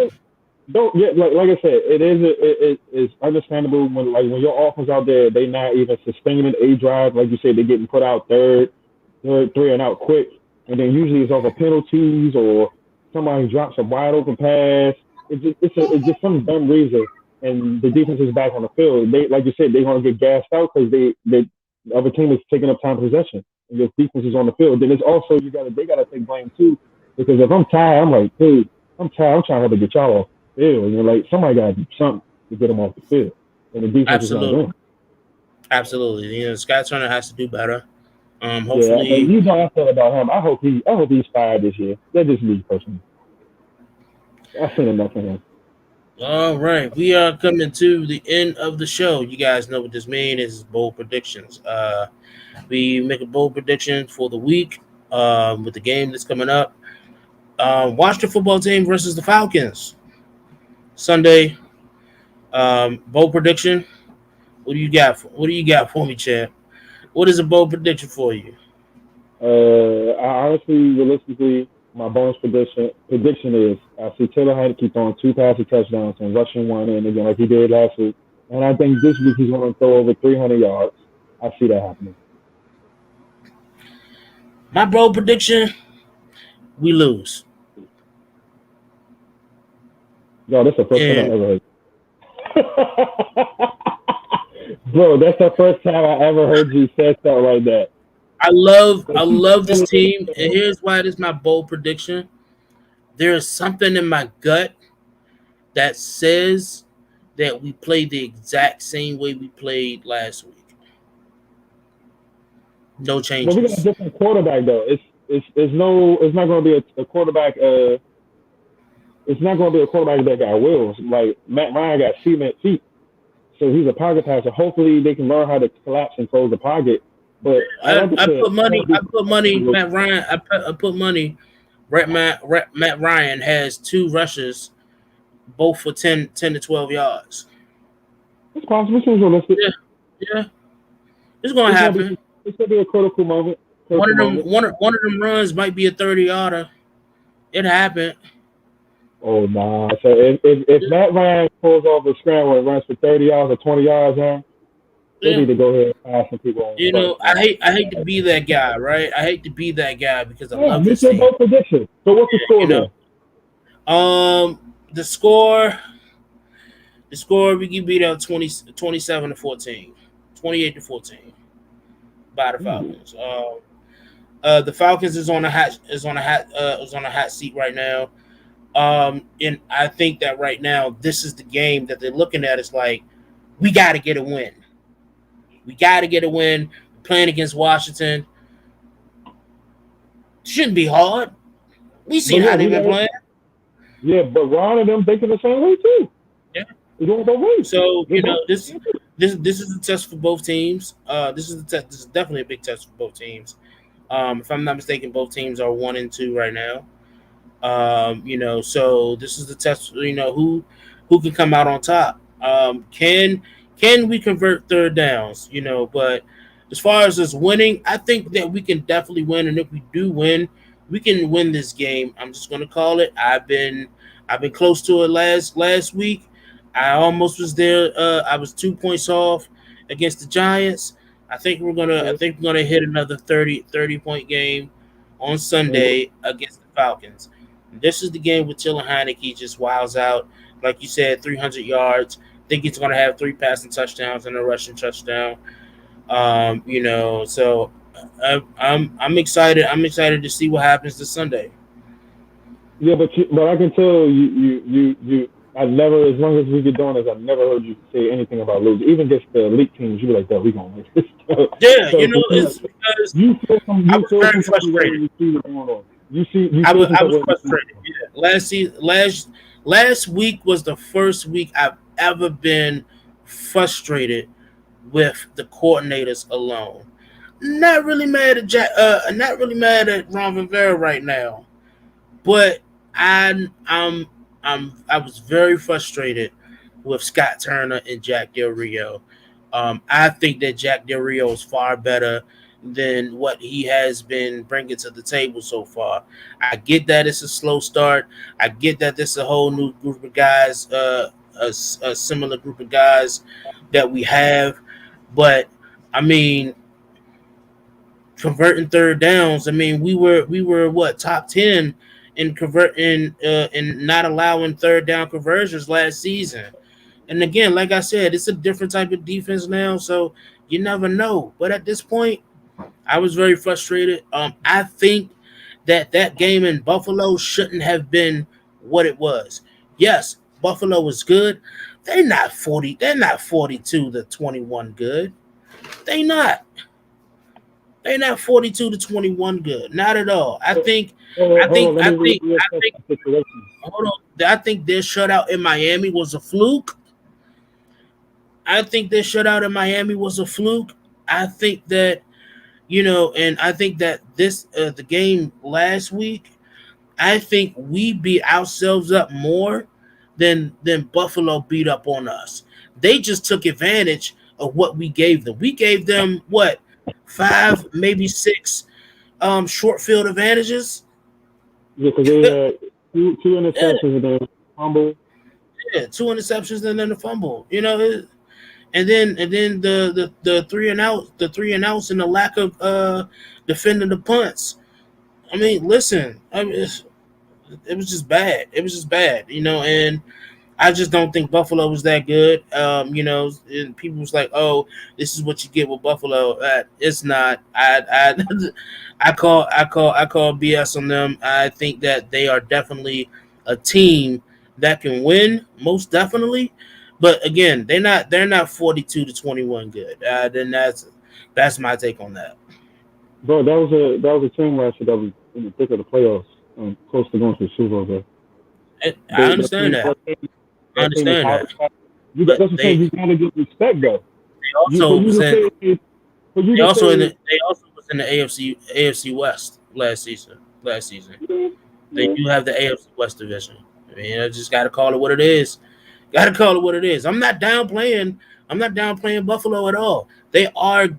Don't yeah, like I said, it's understandable when your offense out there, they not even sustaining a drive. Like you said, they're getting put out third, three and out quick, and then usually it's over penalties or somebody drops a wide open pass. It's just some dumb reason, and the defense is back on the field. They, like you said, they're gonna get gassed out because the other team is taking up time possession, and your defense is on the field. Then it's also they gotta take blame too, because if I'm tired, I'm like, dude, I'm tired. I'm trying to get y'all off the field. And you're like, somebody got to do something to get them off the field. And the defense is not doing. Absolutely. You know, Scott Turner has to do better. Hopefully, yeah, you know how I feel about him. I hope he's fired this year. That's just me personally. I've seen enough of him. All right, we are coming to the end of the show. You guys know what this means. Is bold predictions. We make a bold prediction for the week with the game that's coming up. Washington football team versus the Falcons Sunday. Bold prediction. What do you got for me, champ? What is a bold prediction for you? Realistically, my bonus prediction is I see Taylor Heineke throwing 2 passing touchdowns and rushing one in again like he did last week. And I think this week he's going to throw over 300 yards. I see that happening. My bold prediction, we lose. Yo, that's the first time I ever heard. Bro, that's the first time I ever heard you say something like that. I love this team, and here's why it is my bold prediction. There is something in my gut that says that we play the exact same way we played last week. No changes. But we got a different quarterback though. It's not going to be a quarterback. It's not going to be a quarterback that got wheels. Like Matt Ryan got cement feet, so he's a pocket passer. Hopefully, they can learn how to collapse and close the pocket. But I put money. Matt Ryan. I put money. Matt Ryan has 2 rushes, both for 10 to 12 yards. It's possible. Seems realistic. Yeah. It's going to happen. It's going to be a critical moment. One of them runs might be a 30-yarder. It happened. Oh nah! So if Matt Ryan pulls off a scramble and runs for 30 yards or 20 yards, they need to go ahead and pass some people on. You know, I hate to be that guy, right? I hate to be that guy because I love this team. Both prediction. So what's the score then? The score we can beat out 27 to 14, 28 to 14 by the Falcons. The Falcons is on a hot seat right now. And I think that right now this is the game that they're looking at. It's like we got to get a win. We're playing against Washington. Shouldn't be hard. We see how they've been playing. Yeah, but Ron and them thinking the same way too. Yeah. So you know this is a test for both teams. This is definitely a big test for both teams. If I'm not mistaken, both teams are 1 and 2 right now. So this is the test. Who can come out on top? Can we convert third downs? But as far as us winning, I think that we can definitely win. And if we do win, we can win this game. I'm just going to call it. I've been close to it last week. I almost was there. I was 2 points off against the Giants. I think we're gonna hit another 30 point game on Sunday against the Falcons. This is the game where Taylor Heineke just wows out, like you said, 300 yards. I think he's going to have 3 passing touchdowns and a rushing touchdown. So I'm excited. I'm excited to see what happens this Sunday. Yeah, but I can tell you I never, as long as we get doing this, I've never heard you say anything about losing. Even against the elite teams, you be like, "Yo, we gonna win." Yeah, So you know, for you, it's because I you was feel very some type of way frustrated. when you see what's going on. You I feel was some I type of was way when you see frustrated. Yeah. Last week was the first week I've ever been frustrated with the coordinators alone. Not really mad at not really mad at Ron Rivera right now, but I I'm I was very frustrated with Scott Turner and Jack Del Rio. I think that Jack Del Rio is far better than what he has been bringing to the table so far. I get that it's a slow start. I get that this is a whole new group of guys, a similar group of guys that we have, but I mean, converting third downs. I mean, we were what, top 10 in converting and not allowing third down conversions last season. And again, like I said, it's a different type of defense now, so you never know. But at this point, I was very frustrated. I think that game in Buffalo shouldn't have been what it was. Yes, Buffalo was good. They're not 40. They're not 42-21 good. They not. They're not 42-21 good. Not at all. I think. I Hold on, think. let I me think. I reassess think. the situation. Hold on. I think their shutout in Miami was a fluke. I think their shutout in Miami was a fluke. I think that and I think that this the game last week. I think we beat ourselves up more than Buffalo beat up on us. They just took advantage of what we gave them. We gave them what, 5, maybe 6 short field advantages. Yeah, because they had two Yeah, interceptions and then fumble. yeah, 2 interceptions and then a fumble. And then the three and outs and the lack of defending the punts. I mean, listen, it was just bad. It was just bad, and I just don't think Buffalo was that good. And people was like, "Oh, this is what you get with Buffalo." It's not. I call BS on them. I think that they are definitely a team that can win, most definitely. But again, they're not 42-21 good. Then that's my take on that. Bro, that was a team last year that was in the thick of the playoffs, close to going to the Super Bowl. Though. I understand that. I That team is understand hot. that. But That's what I'm saying. You gotta get respect though. they You also for you was to in, say for you they to also in the say they also was in the AFC West last season. Last season, they yeah, do have the AFC West division. I mean, I just got to call it what it is. Got to call it what it is. I'm not downplaying. I'm not downplaying Buffalo at all. They are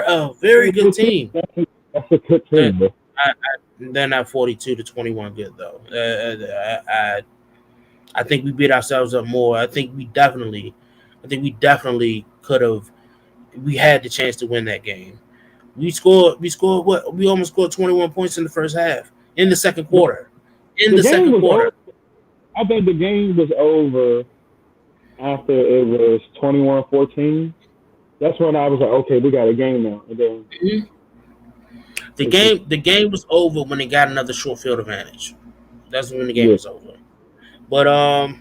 a very good team. that's a good They're, team, bro. they're not 42-21 good though. I think we beat ourselves up more. I think we definitely could have. We had the chance to win that game. We scored what? We almost scored 21 points in the first half. In the second quarter. In The the game second was over. quarter. I think the game was over after it was 21-14. That's when I was like, okay, we got a game now. And then Mhm. The it's just game the game was over when they got another short field advantage. That's when the game yeah. was over. But I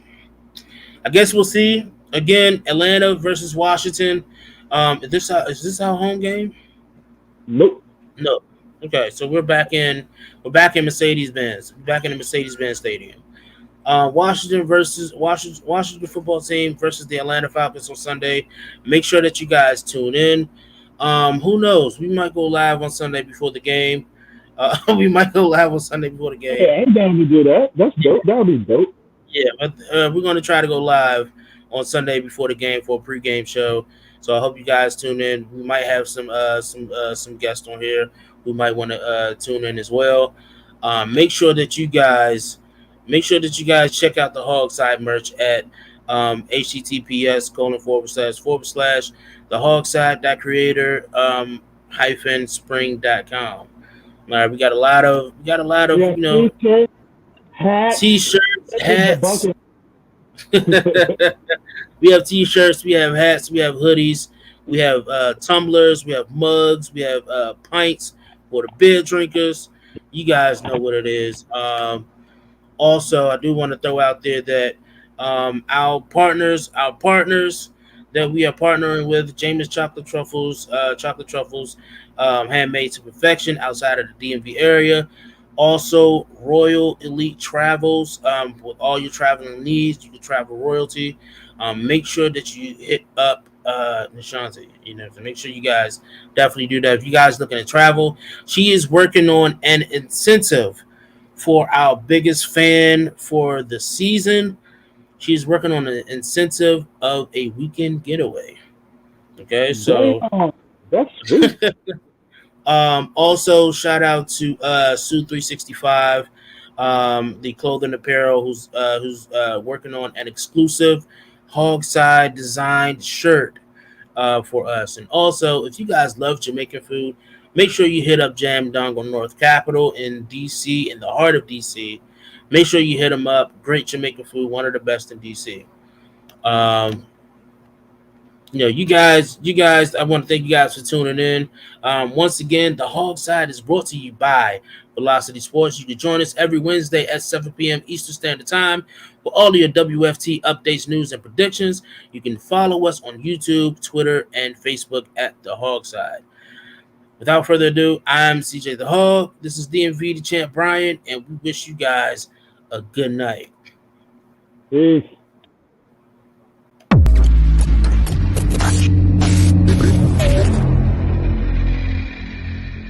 guess we'll see. Again, Atlanta versus Washington. Is this our home game? Nope. No. Okay, so we're back in Mercedes-Benz. Back in the Mercedes-Benz Stadium. Washington football team versus the Atlanta Falcons on Sunday. Make sure that you guys tune in. Who knows? We might go live on Sunday before the game. We might go live on Sunday before the game. Yeah, I'm down to do that. That's dope. That would be dope. Yeah, but we're going to try to go live on Sunday before the game for a pregame show. So I hope you guys tune in. We might have some guests on here who might want to tune in as well. Make sure that you guys check out the HOGside merch at https:// the HOGside.creator hyphen spring.com. All right, we got a lot of Yeah, t-shirt, hat, t-shirts, the hats. bucket. We have t-shirts, we have hats, we have hoodies, we have tumblers, we have mugs, we have pints for the beer drinkers. You guys know what it is. Also, I do want to throw out there that Our partners that we are partnering with, James Chocolate Truffles, handmade to perfection outside of the DMV area. Also, Royal Elite Travels, with all your traveling needs, you can travel royalty. Make sure that you hit up Nishante. So make sure you guys definitely do that. If you guys looking to travel, she is working on an incentive for our biggest fan for the season. She's working on an incentive of a weekend getaway. Okay, so Damn, that's sweet. also shout out to Sue365, the clothing apparel, who's working on an exclusive HOGside designed shirt for us. And also, if you guys love Jamaican food, make sure you hit up Jam Dongle North Capital in DC, in the heart of DC. Make sure you hit them up. Great Jamaican food, one of the best in DC. You guys, I want to thank you guys for tuning in. Once again, the Hog Side is brought to you by Velocity Sports. You can join us every Wednesday at 7 p.m. Eastern Standard Time for all of your WFT updates, news, and predictions. You can follow us on YouTube, Twitter, and Facebook at the Hog Side. Without further ado, I'm CJ the Hog. This is DMV the Champ Brian, and we wish you guys a good night. Peace.